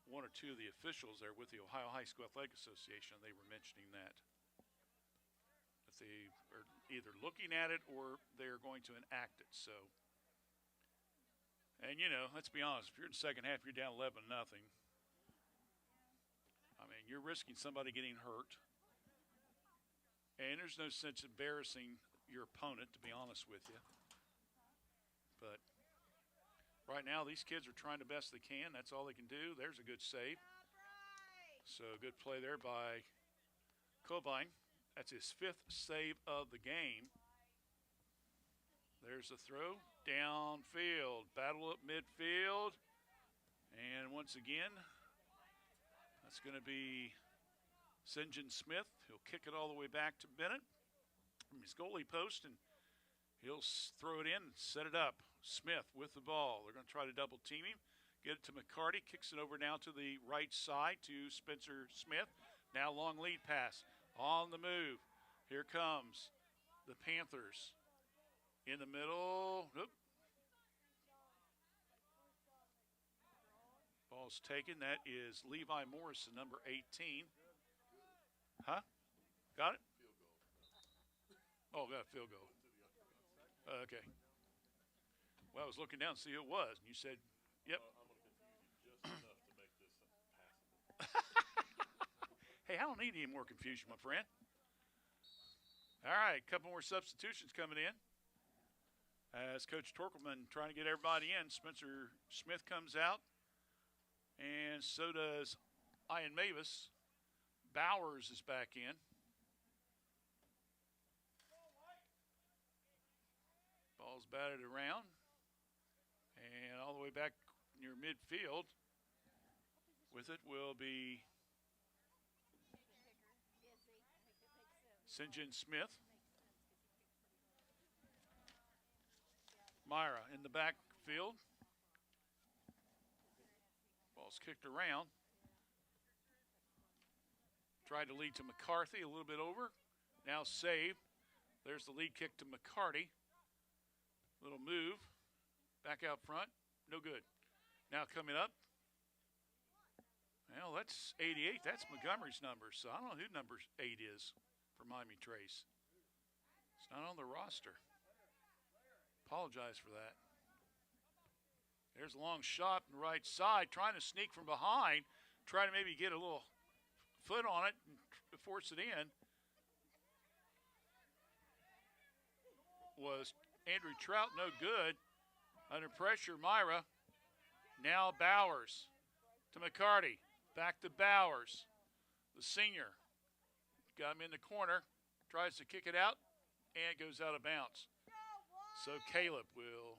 one or two of the officials there with the Ohio High School Athletic Association. They were mentioning that they are either looking at it or they're going to enact it. So, and you know, let's be honest, if you're in the second half, you're down 11-0. I mean, you're risking somebody getting hurt. And there's no sense embarrassing your opponent, to be honest with you. But right now, these kids are trying the best they can. That's all they can do. There's a good save. So good play there by Cobine. That's his 5th save of the game. There's a throw. Downfield. Battle up midfield. And once again, that's going to be St. John Smith. He'll kick it all the way back to Bennett from his goalie post, and he'll throw it in and set it up. Smith with the ball. They're going to try to double team him. Get it to McCarty. Kicks it over now to the right side to Spencer Smith. Now long lead pass. On the move. Here comes the Panthers. In the middle. Oop. Ball's taken. That is Levi Morrison, number 18. Huh? Got it? Oh, got a field goal. Okay. Well, I was looking down to see who it was, and you said, yep. I'm going to confuse you just enough to make this passable. Hey, I don't need any more confusion, my friend. All right, a couple more substitutions coming in. As Coach Torkelman trying to get everybody in, Spencer Smith comes out, and so does Ian Mavis. Bowers is back in. Ball's batted around. And all the way back near midfield with it will be St. John Smith. Myra in the backfield. Ball's kicked around. Tried to lead to McCarthy, a little bit over. Now save. There's the lead kick to McCarty. Little move. Back out front. No good. Now coming up. Well, that's 88. That's Montgomery's number. So I don't know who number 8 is for Miami Trace. It's not on the roster. Apologize for that. There's a long shot on the right side. Trying to sneak from behind. Trying to maybe get a little foot on it and force it in. Was Andrew Trout, no good. Under pressure, Myra. Now Bowers to McCarty. Back to Bowers, the senior. Got him in the corner. Tries to kick it out, and it goes out of bounds. So Caleb will,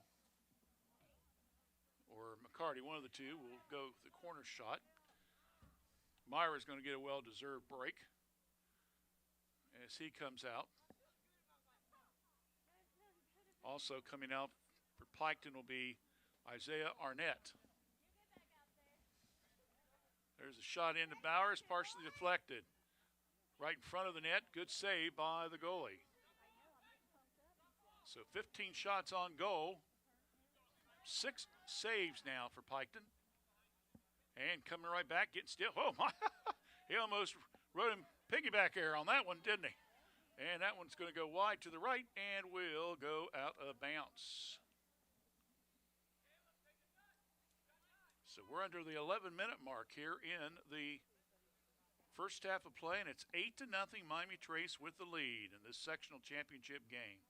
or McCarty, one of the two, will go the corner shot. Myra's going to get a well-deserved break as he comes out. Also coming out for Piketon will be Isaiah Arnett. There's a shot into Bowers, partially deflected. Right in front of the net, good save by the goalie. So 15 shots on goal. 6 saves now for Piketon. And coming right back, getting still. Oh, my. He almost rode him piggyback air on that one, didn't he? And that one's going to go wide to the right and will go out of bounds. So we're under the 11-minute mark here in the first half of play, and it's 8-0 Miami Trace with the lead in this sectional championship game.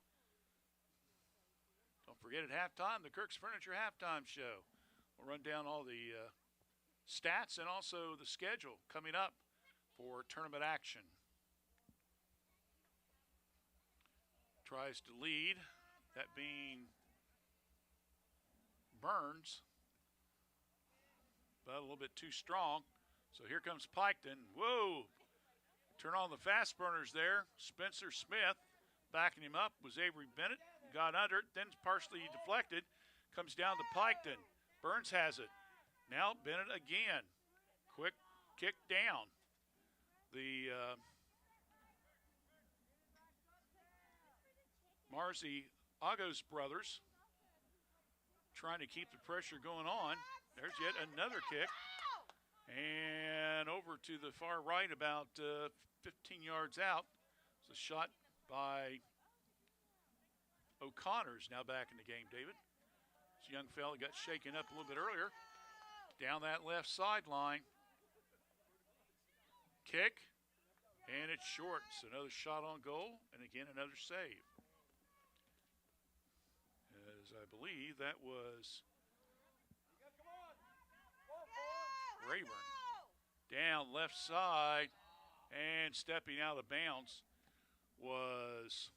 Don't forget at halftime, the Kirk's Furniture halftime show. We'll run down all the stats and also the schedule coming up for tournament action. Tries to lead, that being Burns, but a little bit too strong. So here comes Piketon. Whoa! Turn on the fast burners there. Spencer Smith backing him up was Avery Bennett. Got under it, then partially deflected. Comes down to Piketon. Burns has it. Now Bennett again. Quick kick down. The Marzi Agos brothers trying to keep the pressure going on. There's yet another kick. And over to the far right, about 15 yards out. It's a shot by O'Connor's now back in the game, David. This young fella got shaken up a little bit earlier. Down that left sideline. Kick. And it's short. So another shot on goal. And again, another save. As I believe that was Rayburn. Down left side. And stepping out of bounds was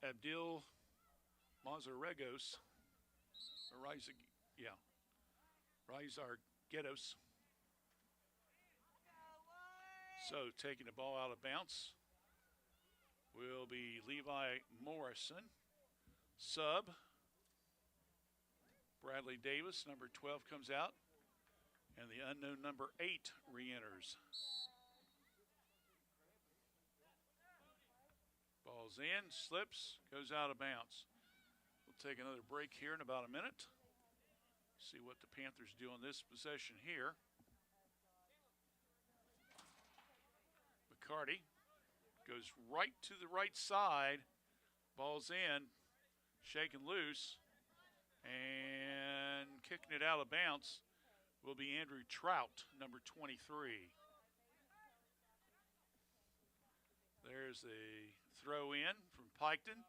Abdil Mazarregos. Rizar Ghettos. So taking the ball out of bounds will be Levi Morrison. Sub. Bradley Davis, number 12, comes out. And the unknown number 8 re-enters. Ball's in, slips, goes out of bounds. We'll take another break here in about a minute. See what the Panthers do on this possession here. McCarty goes right to the right side. Ball's in, shaken loose, and kicking it out of bounds will be Andrew Trout, number 23. There's a throw in from Piketon.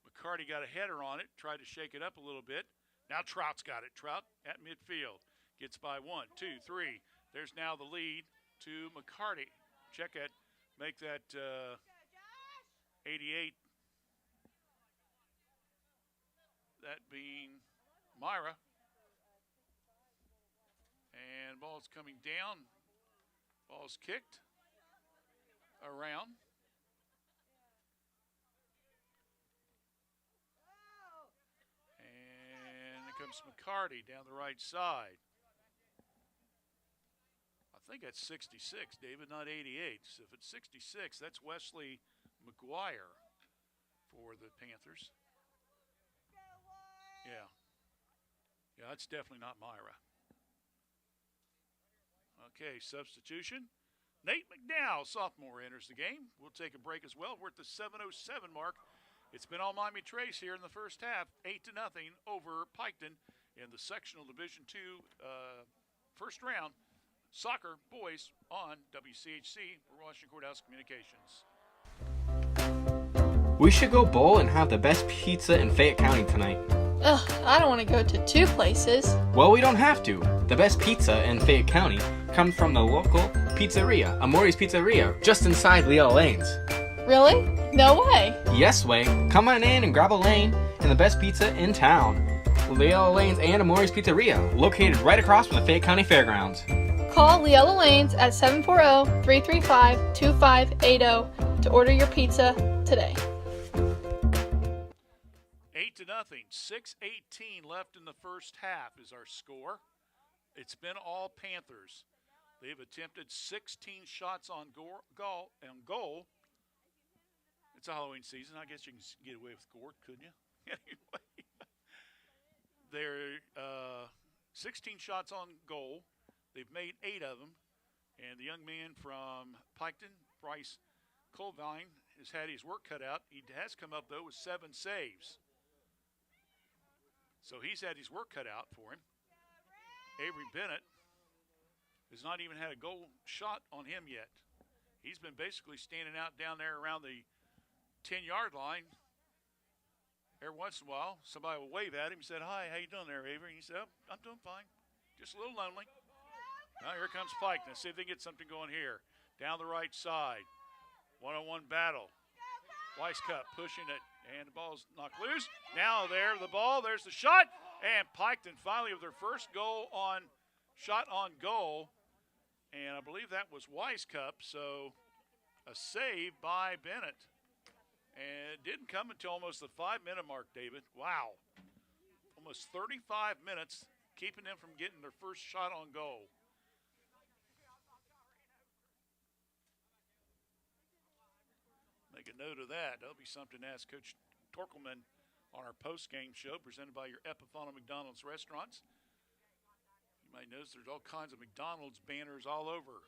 McCarty got a header on it, tried to shake it up a little bit. Now Trout's got it. Trout at midfield. Gets by 1, 2, 3. There's now the lead to McCarty. Check it. Make that 88. That being Myra. And ball's coming down. Ball's kicked around. And it comes McCarty down the right side. I think that's 66, David, not 88. So if it's 66, that's Wesley McGuire for the Panthers. Yeah. Yeah, that's definitely not Myra. Okay, substitution. Nate McDowell, sophomore, enters the game. We'll take a break as well. We're at the 7:07 mark. It's been all Miami Trace here in the first half, 8-0 over Piketon in the sectional Division II first round soccer boys on WCHC, Washington Courthouse Communications. We should go bowl and have the best pizza in Fayette County tonight. Ugh, I don't want to go to 2 places. Well, we don't have to. The best pizza in Fayette County comes from the local pizzeria, Amori's Pizzeria, just inside Leo Lanes. Really? No way. Yes way. Come on in and grab a lane and the best pizza in town. Leo Lanes and Amori's Pizzeria, located right across from the Fayette County Fairgrounds. Call Leela Lanes at 740-335-2580 to order your pizza today. 8-0, 6:18 left in the first half is our score. It's been all Panthers. They've attempted 16 shots on goal. It's a Halloween season. I guess you can get away with gourd, couldn't you? Anyway, they're 16 shots on goal. They've made 8 of them. And the young man from Piketon, Bryce Colvine, has had his work cut out. He has come up, though, with 7 saves. So he's had his work cut out for him. Avery Bennett has not even had a goal shot on him yet. He's been basically standing out down there around the 10-yard line. Every once in a while, somebody will wave at him and said, "Hi, how you doing there, Avery?" And he said, "Oh, I'm doing fine. Just a little lonely." Now here comes Pike. Let's see if they get something going here. Down the right side. One-on-one battle. Weisskopf pushing it, and the ball's knocked loose. Now there's the ball. There's the shot. And Piketon finally with their first shot on goal. And I believe that was Weisskopf, so a save by Bennett. And it didn't come until almost the 5-minute mark, David. Wow. Almost 35 minutes keeping them from getting their first shot on goal. Make a note of that. That'll be something to ask Coach Torkelman on our post-game show presented by your Epifano McDonald's restaurants. You might notice there's all kinds of McDonald's banners all over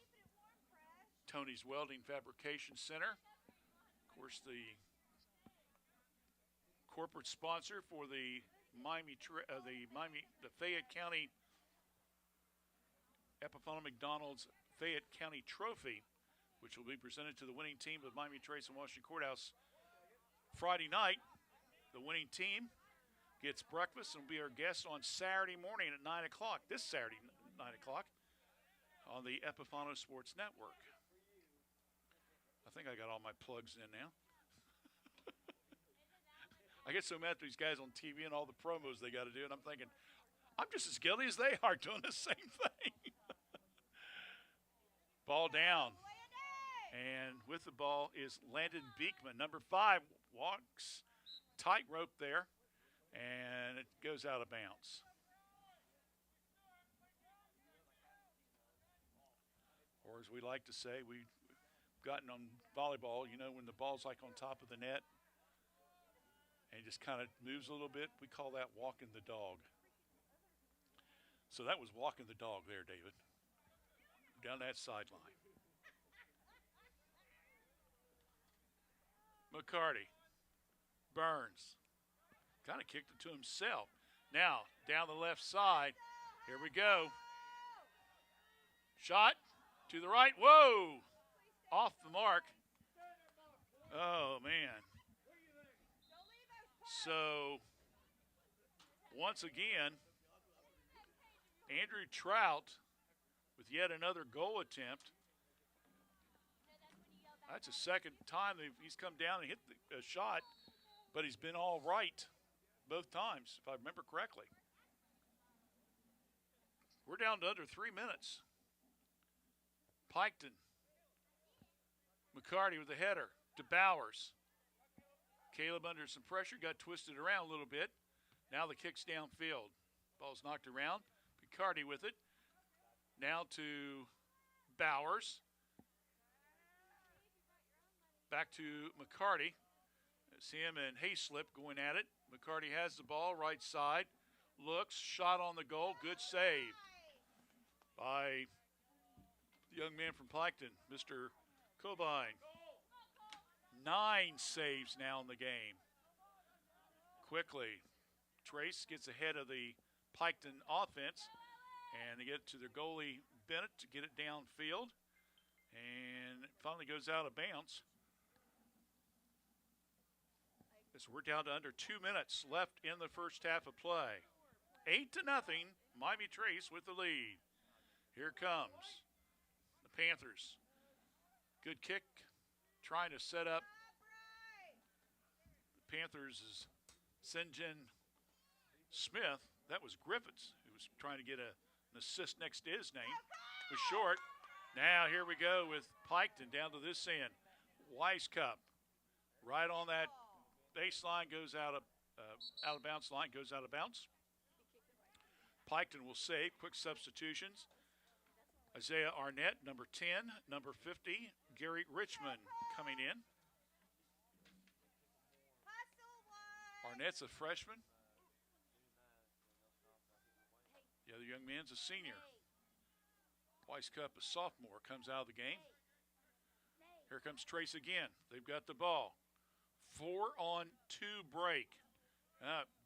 Tony's Welding Fabrication Center. Of course, the corporate sponsor for the Fayette County Epifano McDonald's Fayette County Trophy, which will be presented to the winning team of Miami Trace and Washington Courthouse Friday night. The winning team gets breakfast and will be our guest on Saturday morning at 9 o'clock, this Saturday, 9 o'clock, on the Epifano Sports Network. I think I got all my plugs in now. I get so mad at these guys on TV and all the promos they got to do, and I'm thinking, I'm just as guilty as they are doing the same thing. Ball down. And with the ball is Landon Beekman. Number 5 walks tightrope there, and it goes out of bounds. Or as we like to say, we've gotten on volleyball, you know, when the ball's like on top of the net and it just kind of moves a little bit, we call that walking the dog. So that was walking the dog there, David, down that sideline. McCarty. Burns. Kind of kicked it to himself. Now, down the left side. Here we go. Shot to the right. Whoa! Off the mark. Oh, man. So, once again, Andrew Trout with yet another goal attempt. That's the second time he's come down and hit a shot, but he's been all right both times, if I remember correctly. We're down to under 3 minutes. Piketon. McCarty with the header to Bowers. Caleb under some pressure, got twisted around a little bit. Now the kick's downfield. Ball's knocked around. McCarty with it. Now to Bowers. Back to McCarty. It's him and Hayslip going at it. McCarty has the ball, right side. Looks, shot on the goal. Good save by the young man from Piketon, Mr. Cobine. 9 saves now in the game. Quickly, Trace gets ahead of the Piketon offense, and they get to their goalie, Bennett, to get it downfield, and it finally goes out of bounds. So we're down to under 2 minutes left in the first half of play. 8-0, Miami Trace with the lead. Here comes the Panthers. Good kick, trying to set up the Panthers is Sinjin Smith. That was Griffiths, who was trying to get an assist next to his name. It was short. Now here we go with Piketon down to this end. Weiskup right on that baseline, goes out of bounds line, goes out of bounds. Piketon will save. Quick substitutions. Isaiah Arnett, number 10, number 50, Gary Richmond coming in. Arnett's a freshman. The other young man's a senior. Weiskup, a sophomore, comes out of the game. Here comes Trace again. They've got the ball. 4-on-2 break.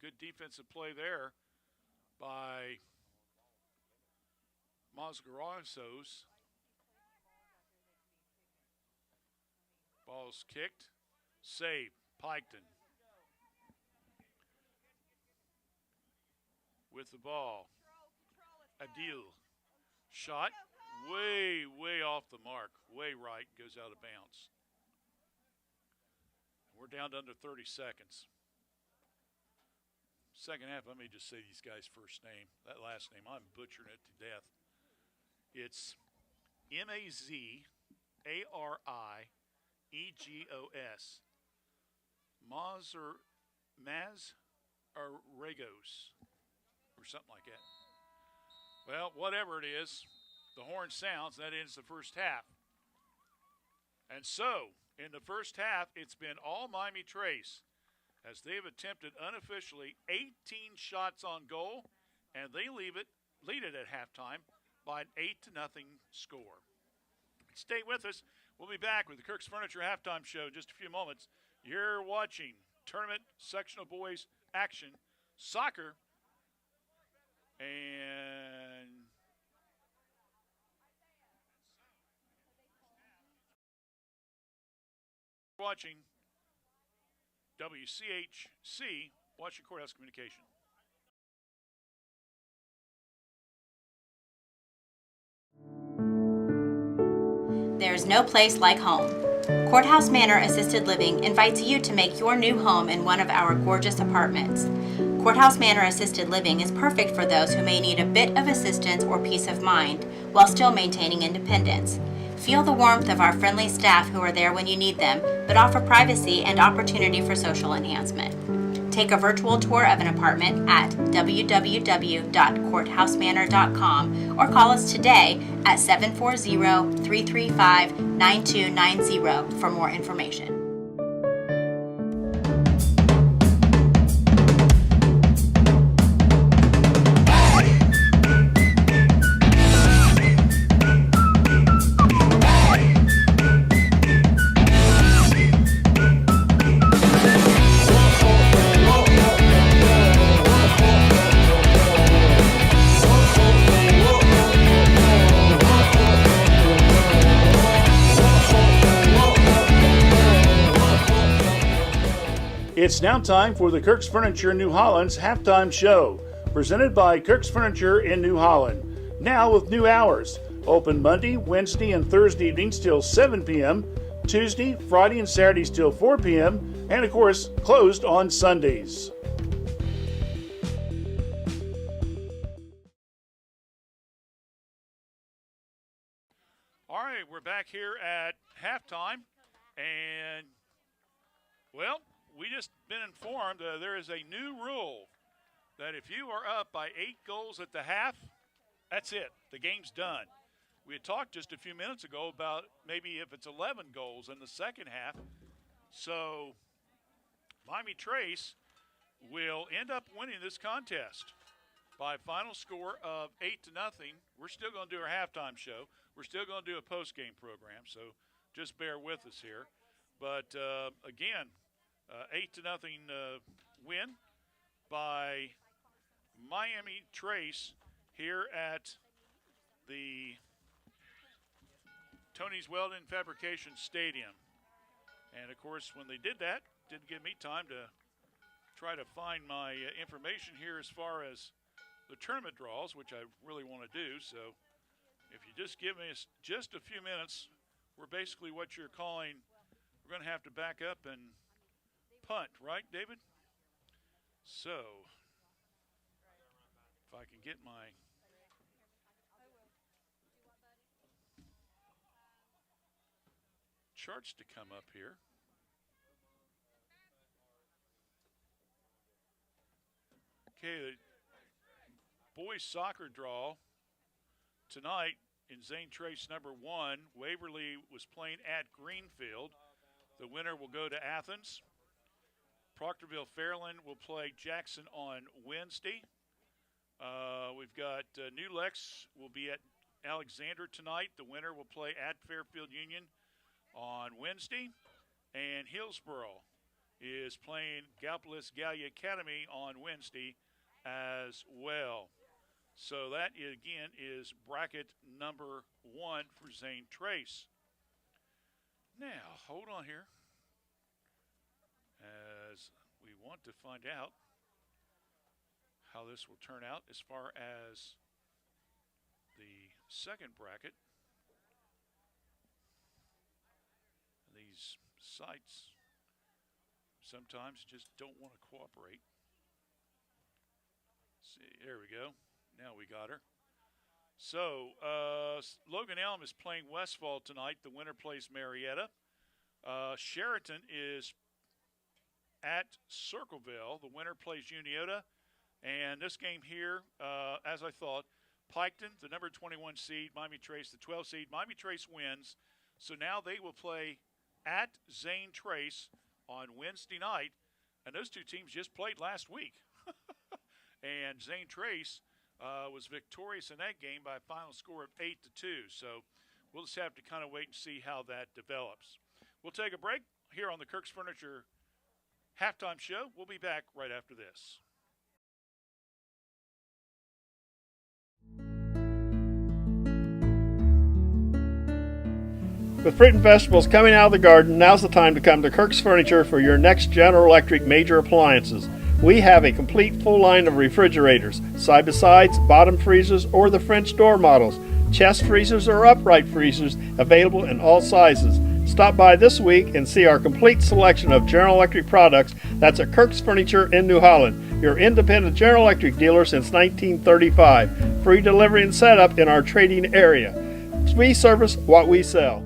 Good defensive play there by Mosgarasos. Ball's kicked. Save. Piketon. With the ball. Adil. Shot. Way off the mark. Way right. Goes out of bounds. We're down to under 30 seconds. Second half, let me just say these guys' first name. That last name, I'm butchering it to death. It's Mazariegos. Mazarregos. Or something like that. Well, whatever it is, the horn sounds. That ends the first half. And so, in the first half, it's been all Miami Trace as they've attempted unofficially 18 shots on goal, and they lead it at halftime by an 8-0 score. Stay with us. We'll be back with the Kirk's Furniture halftime show in just a few moments. You're watching Tournament Sectional Boys Action Soccer, and watching WCHC, Washington Courthouse Communication. There's no place like home. Courthouse Manor Assisted Living invites you to make your new home in one of our gorgeous apartments. Courthouse Manor Assisted Living is perfect for those who may need a bit of assistance or peace of mind while still maintaining independence. Feel the warmth of our friendly staff who are there when you need them, but offer privacy and opportunity for social enhancement. Take a virtual tour of an apartment at www.courthousemanor.com or call us today at 740-335-9290 for more information. It's now time for the Kirk's Furniture New Holland's halftime show, presented by Kirk's Furniture in New Holland. Now with new hours. Open Monday, Wednesday, and Thursday evenings till 7 p.m., Tuesday, Friday, and Saturdays till 4 p.m., and of course, closed on Sundays. All right, we're back here at halftime, and, well, we just been informed there is a new rule that if you are up by 8 goals at the half, that's it. The game's done. We had talked just a few minutes ago about maybe if it's 11 goals in the second half. So Miami Trace will end up winning this contest by a final score of 8-0. We're still going to do our halftime show. We're still going to do a post-game program, so just bear with us here. But again, 8-0 win by Miami Trace here at the Tony's Welding Fabrication Stadium. And, of course, when they did that, didn't give me time to try to find my information here as far as the tournament draws, which I really want to do. So if you just give me just a few minutes, we're basically what you're calling, we're going to have to back up and punt, right, David? So if I can get my charts to come up here. Okay, the boys soccer draw tonight in Zane Trace number 1. Waverly was playing at Greenfield. The winner will go to Athens. Proctorville Fairland will play Jackson on Wednesday. We've got New Lex will be at Alexander tonight. The winner will play at Fairfield Union on Wednesday. And Hillsboro is playing Gallipolis Gallia Academy on Wednesday as well. So that, again, is bracket number 1 for Zane Trace. Now, hold on here, as we want to find out how this will turn out as far as the second bracket. These sites sometimes just don't want to cooperate. Let's see, there we go. Now we got her. So, Logan Elm is playing Westfall tonight. The winner plays Marietta. Sheraton is at Circleville. The winner plays Uniota. And this game here, as I thought, Piketon, the number 21 seed, Miami Trace, the 12 seed. Miami Trace wins. So now they will play at Zane Trace on Wednesday night. And those two teams just played last week. And Zane Trace was victorious in that game by a final score of 8-2. So we'll just have to kind of wait and see how that develops. We'll take a break here on the Kirk's Furniture halftime show. We'll be back right after this. With fruit and vegetables coming out of the garden, now's the time to come to Kirk's Furniture for your next General Electric major appliances. We have a complete full line of refrigerators, side-by-sides, bottom freezers, or the French door models, chest freezers or upright freezers, available in all sizes. Stop by this week and see our complete selection of General Electric products. That's at Kirk's Furniture in New Holland, your independent General Electric dealer since 1935. Free delivery and setup in our trading area. We service what we sell.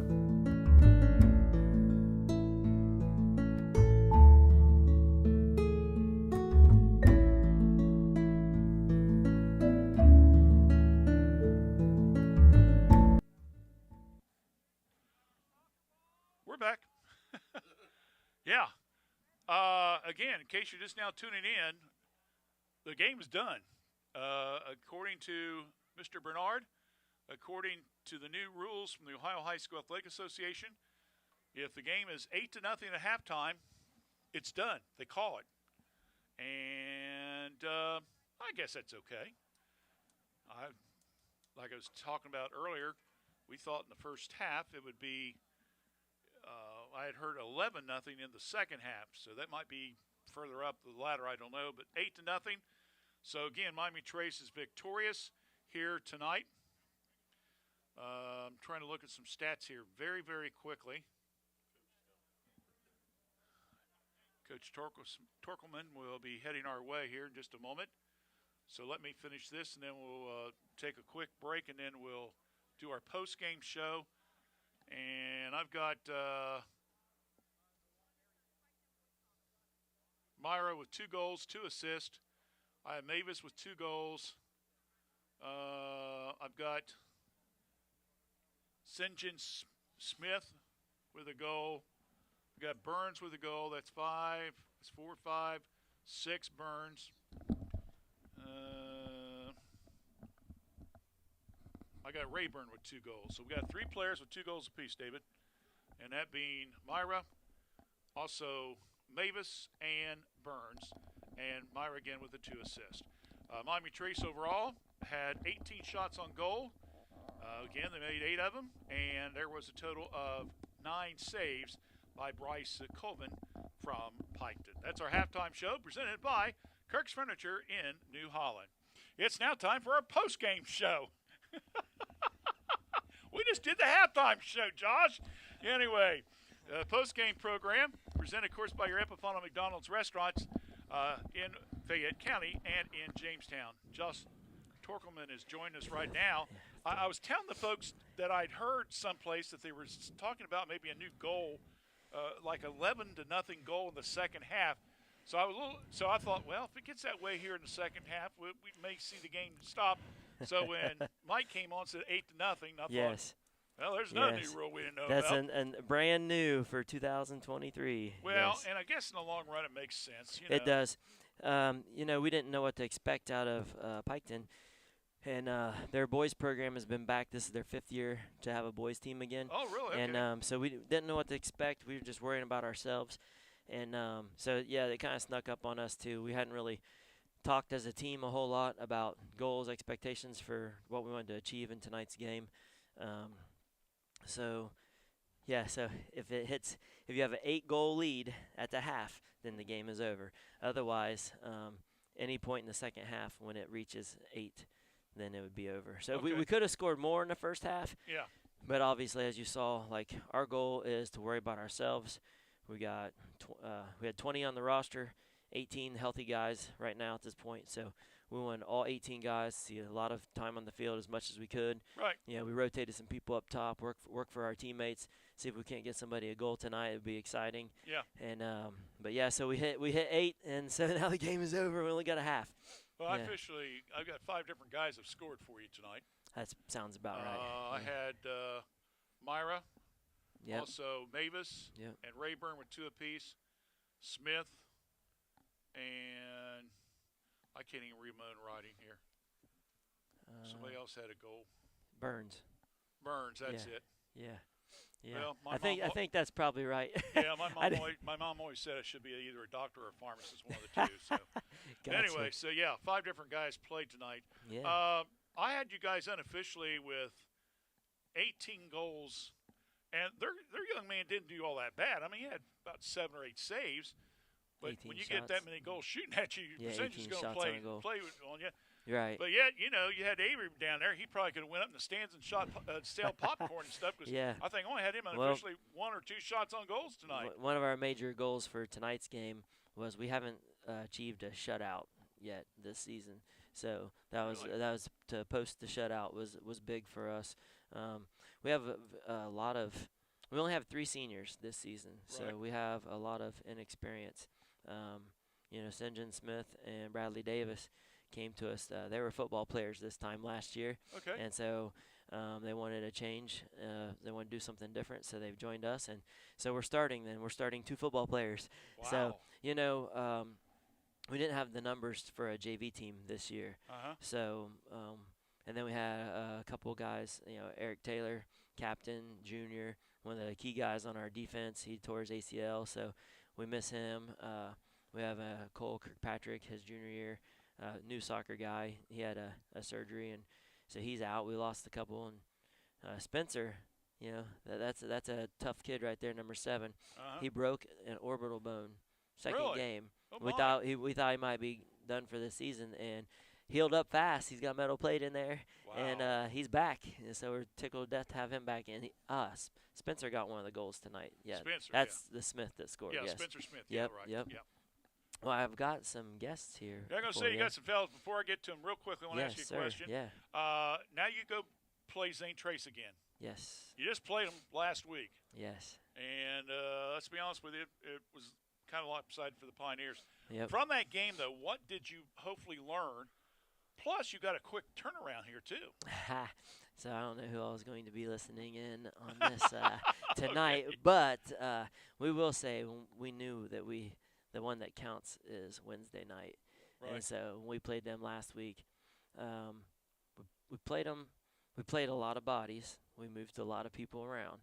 Back. Yeah. Again, in case you're just now tuning in, the game is done. According to Mr. Bernard, according to the new rules from the Ohio High School Athletic Association, if the game is 8-0 at halftime, it's done. They call it. And I guess that's okay. Like I was talking about earlier, we thought in the first half it would be I had heard 11-0 in the second half, so that might be further up the ladder, I don't know, but 8-0. So again, Miami Trace is victorious here tonight. I'm trying to look at some stats here very, very quickly. Coach Torkelman will be heading our way here in just a moment. So let me finish this, and then we'll take a quick break, and then we'll do our post-game show. And I've got Myra with 2 goals, 2 assists. I have Mavis with 2 goals. I've got St. John Smith with a goal. We got Burns with a goal. That's 5. That's 4, 5, 6 Burns. I got Rayburn with 2 goals. So we got 3 players with 2 goals apiece, David. And that being Myra, also Mavis, and Burns. And Myra again with the 2 assists. Miami Trace overall had 18 shots on goal. Again, they made 8 of them. And there was a total of 9 saves by Bryce Colvin from Piketon. That's our halftime show presented by Kirk's Furniture in New Holland. It's now time for our post-game show. We just did the halftime show, Josh. Anyway, post-game program presented, of course, by your Epiphano McDonald's restaurants in Fayette County and in Jamestown. Josh Torkelman is joining us right now. I was telling the folks that I'd heard someplace that they were talking about maybe a new goal, like 11-0 goal in the second half. So I thought, well, if it gets that way here in the second half, we may see the game stop. So when Mike came on and said 8-0, I thought, well, there's another new rule we didn't know That's about. That's brand new for 2023. Well, and I guess in the long run it makes sense. It does. We didn't know what to expect out of Piketon. And their boys program has been back. This is their 5th year to have a boys team again. Oh, really? Okay. And so we didn't know what to expect. We were just worrying about ourselves. And they kind of snuck up on us, too. We hadn't really talked as a team a whole lot about goals, expectations for what we wanted to achieve in tonight's game. So if you have an 8-goal lead at the half, then the game is over. Otherwise, any point in the second half when it reaches 8, then it would be over. So we could have scored more in the first half. Yeah. But obviously, as you saw, our goal is to worry about ourselves. We had 20 on the roster, 18 healthy guys right now at this point. So we wanted all 18 guys to see a lot of time on the field as much as we could. Right. We rotated some people up top, work for our teammates, see if we can't get somebody a goal tonight. It would be exciting. Yeah. And so we hit 8, and so now the game is over. We only got a half. Well, I've got 5 different guys have scored for you tonight. That sounds about right. I had Myra, Yep. also Mavis, Yep. and Rayburn with 2 apiece, Smith, and I can't even read my own writing here. Somebody else had a goal. Burns, that's it. Yeah. Well, I think that's probably right. Yeah, my mom always said it should be either a doctor or a pharmacist, one of the 2. So Gotcha. anyway, 5 different guys played tonight. Yeah. I had you guys unofficially with 18 goals, and their young man didn't do all that bad. I mean, he had about 7 or 8 saves. But when you get that many goals shooting at you, your percentage is going to play on you. Right. But yet, you had Avery down there. He probably could have went up in the stands and shot stale popcorn and stuff. Because I think I only had him unofficially 1 or 2 shots on goals tonight. One of our major goals for tonight's game was we haven't achieved a shutout yet this season. So that was to post the shutout was big for us. We have a lot of. We only have 3 seniors this season, so we have a lot of inexperience. St. John Smith and Bradley Davis came to us. They were football players this time last year. Okay. And so they wanted a change. They wanted to do something different, so they've joined us. And so we're starting 2 football players. Wow. So, we didn't have the numbers for a JV team this year. Uh-huh. So, and then we had a couple guys, Eric Taylor, captain, junior, one of the key guys on our defense. He tore his ACL, so we miss him. We have Cole Kirkpatrick, his junior year, new soccer guy. He had a surgery, and so he's out. We lost a couple, and Spencer, that's a tough kid right there, number 7. Uh-huh. He broke an orbital bone second Really? game. Oh, we thought he might be done for the season, and healed up fast. He's got metal plate in there, and he's back. And so we're tickled to death to have him back. And Spencer got one of the goals tonight. Yeah, Spencer, that's the Smith that scored. Yeah, yes. Spencer Smith. Yep, right. Yep. Yep. Well, I've got some guests here. Yeah, I'm going to say you got some fellas. Before I get to them real quickly, I want to ask you a question. Yeah. Now you go play St. Trace again. Yes. You just played them last week. Yes. And let's be honest with you, it was kind of lopsided for the Pioneers. Yep. From that game, though, what did you hopefully learn? plus you got a quick turnaround here too. So I don't know who all is going to be listening in on this tonight, but we will say we knew that the one that counts is Wednesday night, and so when we played them last week, we played them. We played a lot of bodies. We moved a lot of people around,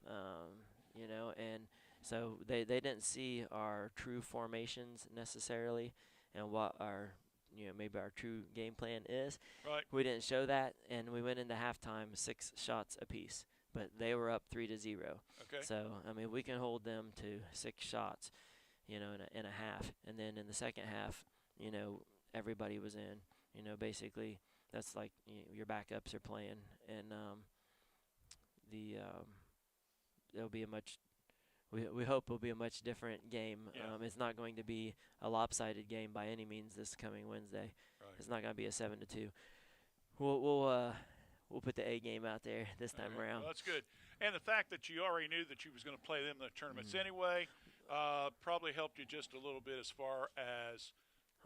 and so they didn't see our true formations necessarily, and what our maybe our true game plan is. Right. We didn't show that, and we went into halftime 6 shots apiece, but they were up 3-0. Okay. So I mean, we can hold them to 6 shots, in a half, and then in the second half, everybody was in. Basically that's like your backups are playing, and it'll be a much. We hope it'll be a much different game. Yeah. It's not going to be a lopsided game by any means this coming Wednesday. Right. It's not going to be a 7-2. We'll put the A game out there this time around. Well, that's good. And the fact that you already knew that you was going to play them in the tournaments anyway probably helped you just a little bit as far as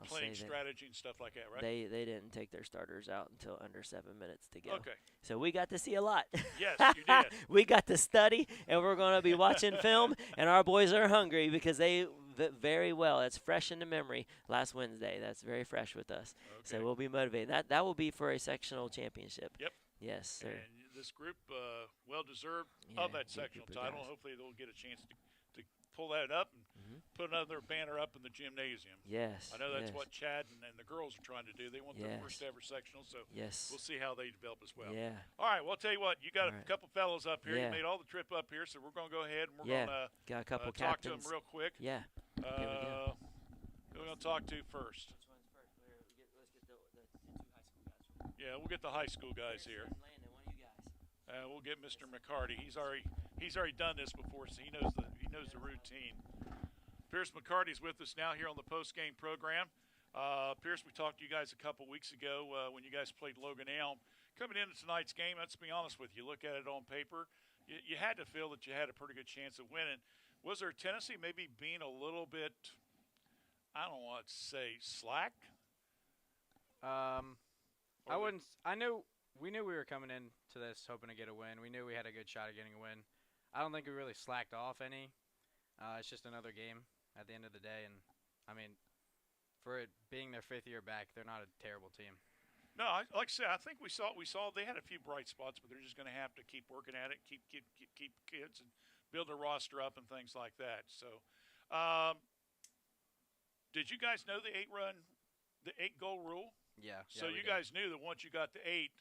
playing strategy and stuff like that, right? They didn't take their starters out until under 7 minutes to go. Okay. So we got to see a lot. Yes, you did. We got to study, and we're going to be watching film, and our boys are hungry because they very well. It's fresh in the memory last Wednesday. That's very fresh with us. Okay. So we'll be motivated. That will be for a sectional championship. Yep. Yes, sir. And this group, well-deserved Yeah, of that good sectional group of title. guys. Hopefully they'll get a chance to pull that up and put another banner up in the gymnasium. Yes. I know that's yes. what Chad and the girls are trying to do. They want their Yes. first ever sectional, so Yes. we'll see how they develop as well. Yeah. All right, well, I'll tell you what. You got a All right. couple fellows up here. Yeah. You made all the trip up here, so we're going to go ahead and we're Yeah. going to Got a couple talk to them captains. real quick. Yeah. There we go. Who are we going to talk to first? Which one's first? Let's get the 2 high school guys. Yeah, we'll get the high school guys here. Landon, one of you guys. We'll get Mr. McCarty. He's already done this before, so he knows the routine. Pierce McCarty's with us now here on the post-game program. Pierce, we talked to you guys a couple weeks ago when you guys played Logan Elm. Coming into tonight's game, let's be honest with you. Look at it on paper, you had to feel that you had a pretty good chance of winning. Was there a tendency maybe being a little bit, I don't want to say slack? We knew we were coming into this hoping to get a win. We knew we had a good shot at getting a win. I don't think we really slacked off any. It's just another game at the end of the day, and I mean, for it being their 5th year back, they're not a terrible team. No, like I said, I think we saw they had a few bright spots, but they're just going to have to keep working at it, keep kids and build their roster up and things like that. So, did you guys know the 8-goal rule? Yeah. So you guys knew that once you got to 8,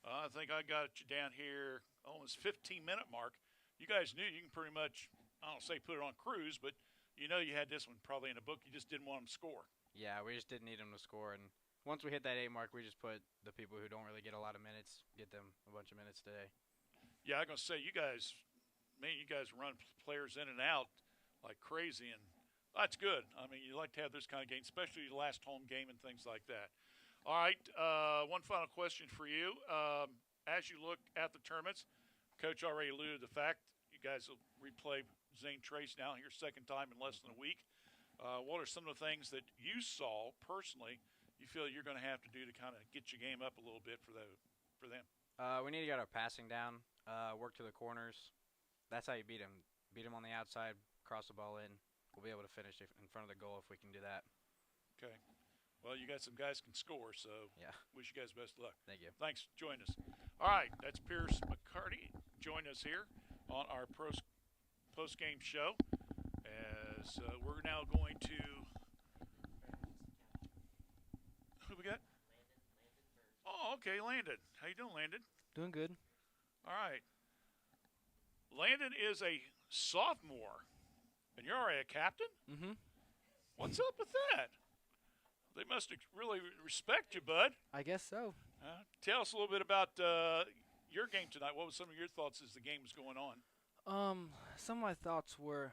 I think I got you down here almost 15-minute mark. You guys knew you can pretty much, I don't say put it on cruise, but you had this one probably in the book. You just didn't want them to score. Yeah, we just didn't need them to score, and once we hit that 8 mark, we just put the people who don't really get a lot of minutes, get them a bunch of minutes today. Yeah, I'm gonna say you guys run players in and out like crazy, and that's good. I mean, you like to have this kind of game, especially the last home game and things like that. All right, one final question for you. As you look at the tournaments, Coach already alluded to the fact you guys will replay Zane Trace now here second time in less than a week. What are some of the things that you saw personally you feel you're going to have to do to kind of get your game up a little bit for them? We need to get our passing down, work to the corners. That's how you beat them. Beat them on the outside, cross the ball in. We'll be able to finish in front of the goal if we can do that. Okay. Well, you got some guys can score, so yeah. Wish you guys best of luck. Thank you. Thanks for joining us. All right, that's Pierce McCarty. Join us here on our post-game show as we're now going to – who we got? Oh, okay, Landon. How you doing, Landon? Doing good. All right. Landon is a sophomore, and you're already a captain? Mm-hmm. What's up with that? They must really respect you, bud. I guess so. Tell us a little bit about your game tonight. What were some of your thoughts as the game was going on? Some of my thoughts were,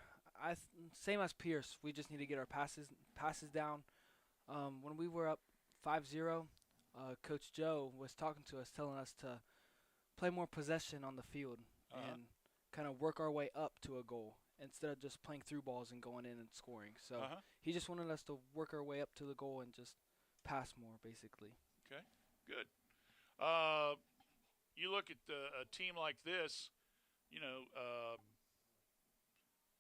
same as Pierce. We just need to get our passes down. When we were up 5-0, Coach Joe was talking to us, telling us to play more possession on the field and kind of work our way up to a goal instead of just playing through balls and going in and scoring. So he just wanted us to work our way up to the goal and just pass more, basically. Okay, good. You look at a team like this, you know,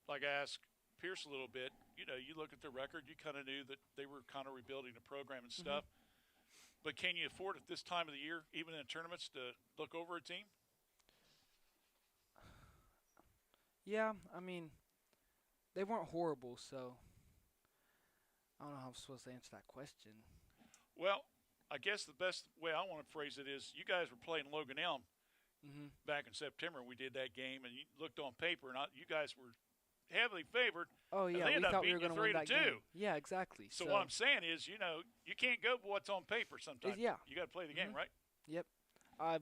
like I asked Pierce a little bit, you know, you look at their record, you kind of knew that they were kind of rebuilding the program and stuff. But can you afford at this time of the year, even in tournaments, to look over a team? Yeah, I mean, they weren't horrible, so I don't know how I'm supposed to answer that question. Well, I guess the best way I want to phrase it is you guys were playing Logan Elm back in September. We did that game, and you looked on paper, and you guys were heavily favored. Oh, and yeah, they we ended up thought we were beating going to you win 3-2. that game. Yeah, exactly. So what I'm saying is, you know, you can't go by what's on paper sometimes. Yeah. You got to play the game, right? Yep.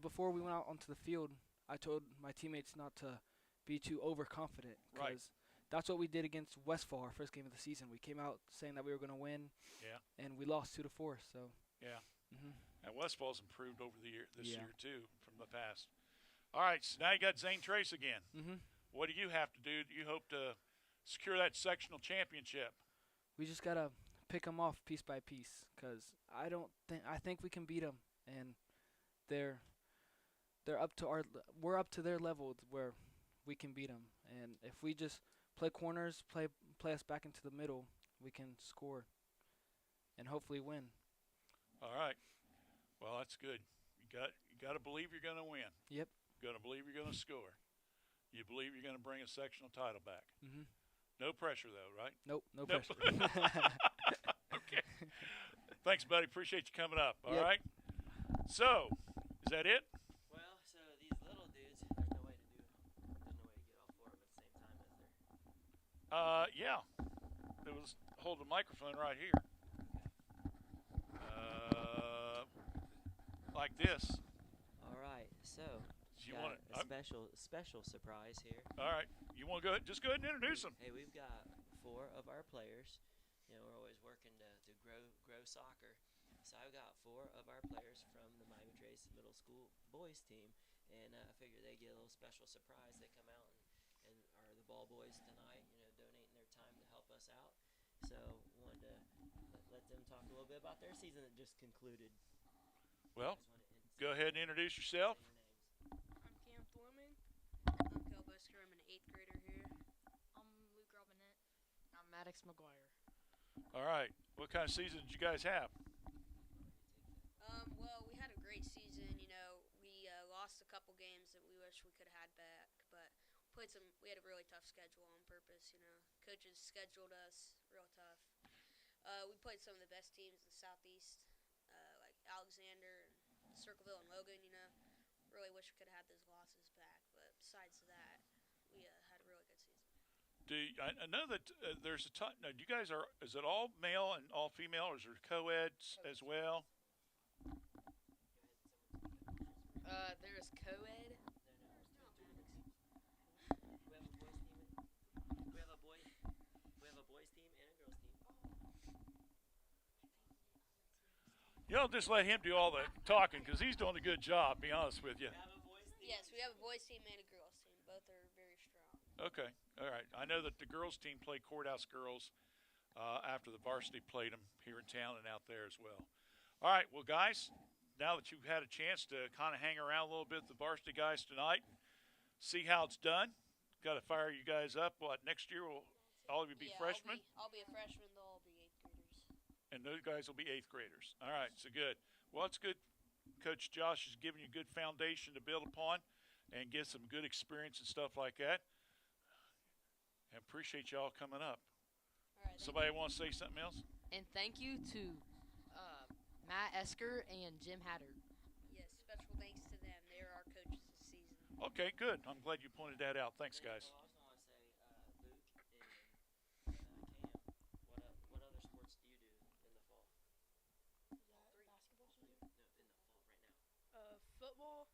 Before we went out onto the field, I told my teammates not to be too overconfident. Right. Because that's what we did against Westfall, our first game of the season. We came out saying that we were going to win. Yeah. And we lost 2-4. So. Yeah. And Westfall's improved over the year this year too from the past. All right, so now you got Zane Trace again. What do you have to do? Do you hope to secure that sectional championship? We just gotta pick them off piece by piece, cause I think we can beat them, and they're up to we're up to their level where we can beat them. And if we just play corners, play us back into the middle, we can score, and hopefully win. All right. Well, that's good. You got to believe you're going to win. Yep. You got to believe you're going to score. You believe you're going to bring a sectional title back. No pressure, though, right? Nope, no pressure. Okay. Thanks, buddy. Appreciate you coming up. All right. So, is that it? Well, so these little dudes, there's no way to get all four of them at the same time, is there? Yeah. It was hold the microphone right here. Like this. All right. So, you got want a special surprise here. All right. You want to go? Just go ahead and introduce them. Hey, we've got 4 of our players. You know, we're always working to grow soccer. So I've got 4 of our players from the Miami Trace Middle School boys team, and I figure they get a little special surprise. They come out and are the ball boys tonight. You know, donating their time to help us out. So wanted to let them talk a little bit about their season that just concluded. Well, go ahead and introduce yourself. I'm Cam Thorman. I'm Kel Busker. I'm an 8th grader here. I'm Luke Robinette. I'm Maddox McGuire. All right. What kind of season did you guys have? Well, we had a great season. You know, we lost a couple games that we wish we could have had back, but we had a really tough schedule on purpose. You know, coaches scheduled us real tough. We played some of the best teams in the Southeast, like Alexander and Circleville and Logan. You know, really wish we could have had those losses back, but besides that, we had a really good season. I know that there's a ton. Now, you guys is it all male and all female, or is there co-eds as well? There is co-ed. We have a boys team and a girls team. You don't just let him do all the talking because he's doing a good job. Be honest with you. Yes, we have a boys team and a girls team. Both are very strong. Okay, all right. I know that the girls team played Courthouse Girls after the varsity played them here in town and out there as well. All right, well, guys, now that you've had a chance to kind of hang around a little bit with the varsity guys tonight, see how it's done. Got to fire you guys up. What, next year will all of you be freshmen? I'll be a freshman. They'll all be 8th graders. And those guys will be 8th graders. All right, so good. Well, it's good. Coach Josh is giving you a good foundation to build upon and get some good experience and stuff like that. I appreciate y'all coming up. All right, somebody want to say something else? And thank you to Matt Esker and Jim Hatter. Yes, special thanks to them. They are our coaches this season. Okay, good. I'm glad you pointed that out. Thanks, guys. I also want to say, Luke and Cam, what other sports do you do in the fall? Basketball season? No, in the fall right now. Football,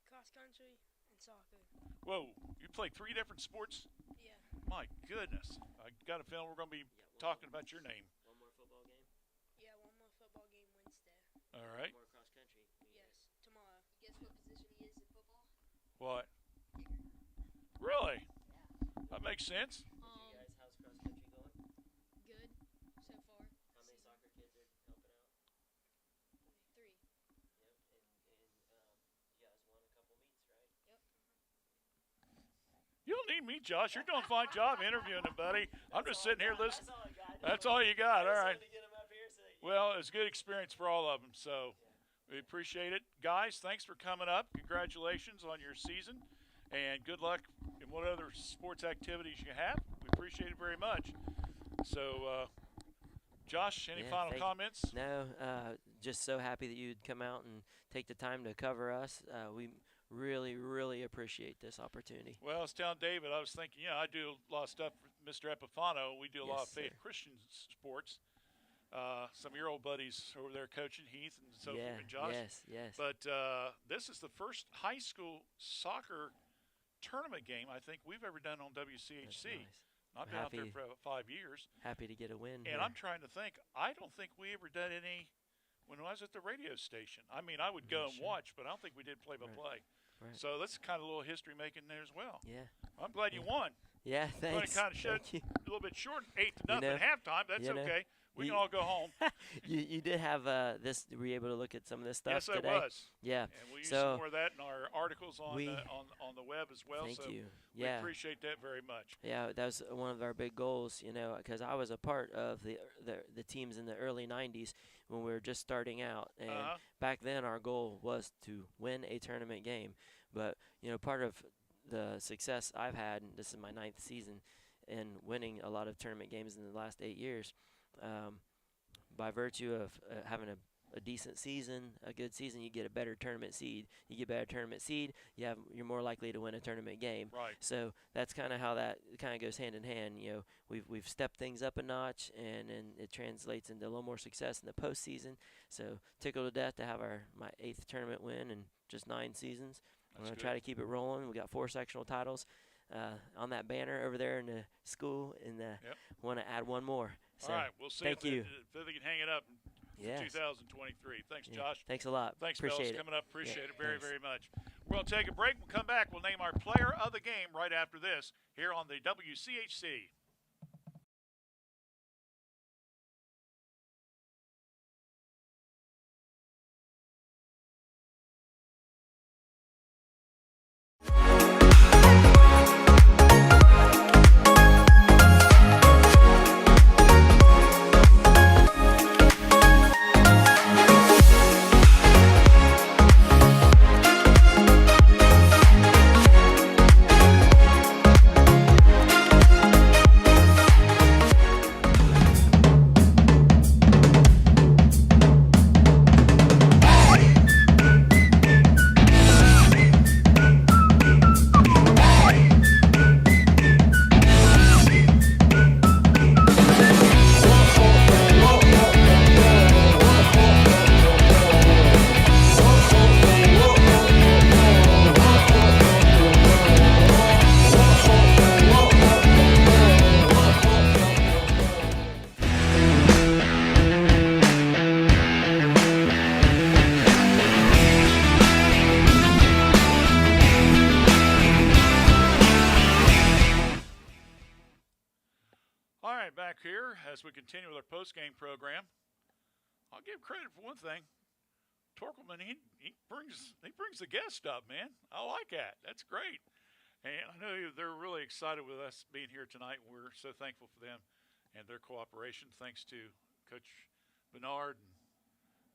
cross country, and soccer. Whoa, you play 3 different sports? Yeah. My goodness. I got a feeling we're going to be talking about your name. One more football game? Yeah, one more football game Wednesday. All right. More cross country? Yes, tomorrow. Guess what position he is in football? What? Really? That makes sense. How's cross country going? Good so far. How many soccer kids are helping out? 3. don't need me, Josh. You're doing a fine job interviewing him, buddy. I'm just sitting here listening. That's all you got. All right. Well, it's a good experience for all of them, so we appreciate it. Guys, thanks for coming up. Congratulations on your season, and good luck in what other sports activities you have. We appreciate it very much. So, Josh, any final comments? No, just so happy that you'd come out and take the time to cover us. We really, really appreciate this opportunity. Well, I was telling David, I was thinking, I do a lot of stuff with Mr. Epifano. We do a lot of faith Christian sports. Some of your old buddies over there coaching, Heath and Sophie and Josh. Yes. But this is the first high school soccer tournament game I think we've ever done on WCHC. Nice. I've been out there for about 5 years. Happy to get a win. And I'm trying to think. I don't think we ever did any when I was at the radio station. I mean, I would go and watch, but I don't think we did play-by-play. Right. So that's kind of a little history making there as well. Yeah. I'm glad you won. Yeah, thanks. Kind of showed a little bit short, 8-0 at halftime. That's okay. We can all go home. You did have this. Were you able to look at some of this stuff today? Yes, I was. Yeah. And we'll use some more of that in our articles on the web as well. Thank you. We appreciate that very much. Yeah, that was one of our big goals, because I was a part of the teams in the early 90s when we were just starting out. And back then our goal was to win a tournament game. But, part of the success I've had, and this is my 9th season, in winning a lot of tournament games in the last 8 years, by virtue of having a decent season, a good season, you get a better tournament seed. You get a better tournament seed, you're more likely to win a tournament game. Right. So that's kind of how that kind of goes hand in hand. We've stepped things up a notch, and it translates into a little more success in the postseason. So tickled to death to have my 8th tournament win in just 9 seasons. I'm going to try to keep it rolling. We got 4 sectional titles on that banner over there in the school, and want to add one more. So, all right, we'll see if they can hang it up in 2023. Thanks, Josh. Thanks a lot. Thanks, Appreciate fellas, coming up. Appreciate it very, thanks. very much. We're going to take a break. We'll come back. We'll name our player of the game right after this here on the WCHC. Here, as we continue with our post-game program, I'll give credit for one thing. Torkelman, he brings the guest up, man. I like that. That's great. And I know they're really excited with us being here tonight. We're so thankful for them and their cooperation. Thanks to Coach Bernard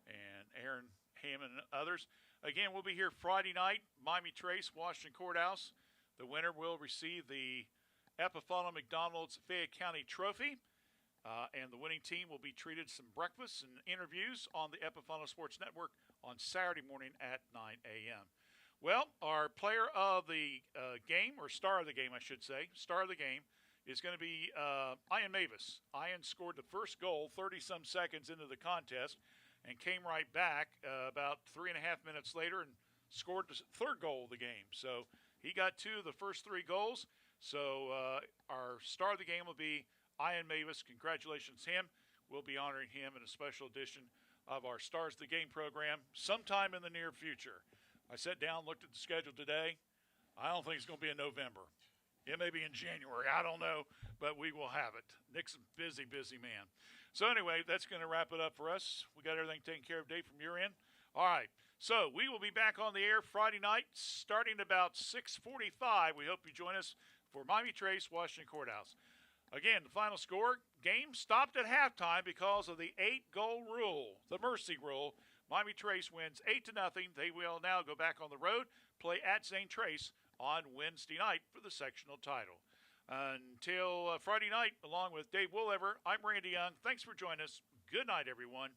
and Aaron Hammond and others. Again, we'll be here Friday night, Miami Trace, Washington Courthouse. The winner will receive the Epifano McDonald's Fayette County Trophy. And the winning team will be treated some breakfasts and interviews on the Epifano Sports Network on Saturday morning at 9 a.m. Well, our player of the game, or star of the game, I should say, star of the game, is going to be Ian Mavis. Ian scored the first goal 30-some seconds into the contest and came right back about 3.5 minutes later and scored the third goal of the game. So he got 2 of the first 3 goals. So our star of the game will be Ian Mavis. Congratulations to him. We'll be honoring him in a special edition of our Stars of the Game program sometime in the near future. I sat down, looked at the schedule today. I don't think it's going to be in November. It may be in January. I don't know, but we will have it. Nick's a busy, busy man. So anyway, that's going to wrap it up for us. We got everything taken care of, Dave, from your end. All right. So we will be back on the air Friday night starting about 6:45. We hope you join us for Miami Trace, Washington Courthouse. Again, the final score, game stopped at halftime because of the 8-goal rule, the mercy rule. Miami Trace wins 8-0. They will now go back on the road, play at St. Trace on Wednesday night for the sectional title. Until Friday night, along with Dave Woolever, I'm Randy Young. Thanks for joining us. Good night, everyone.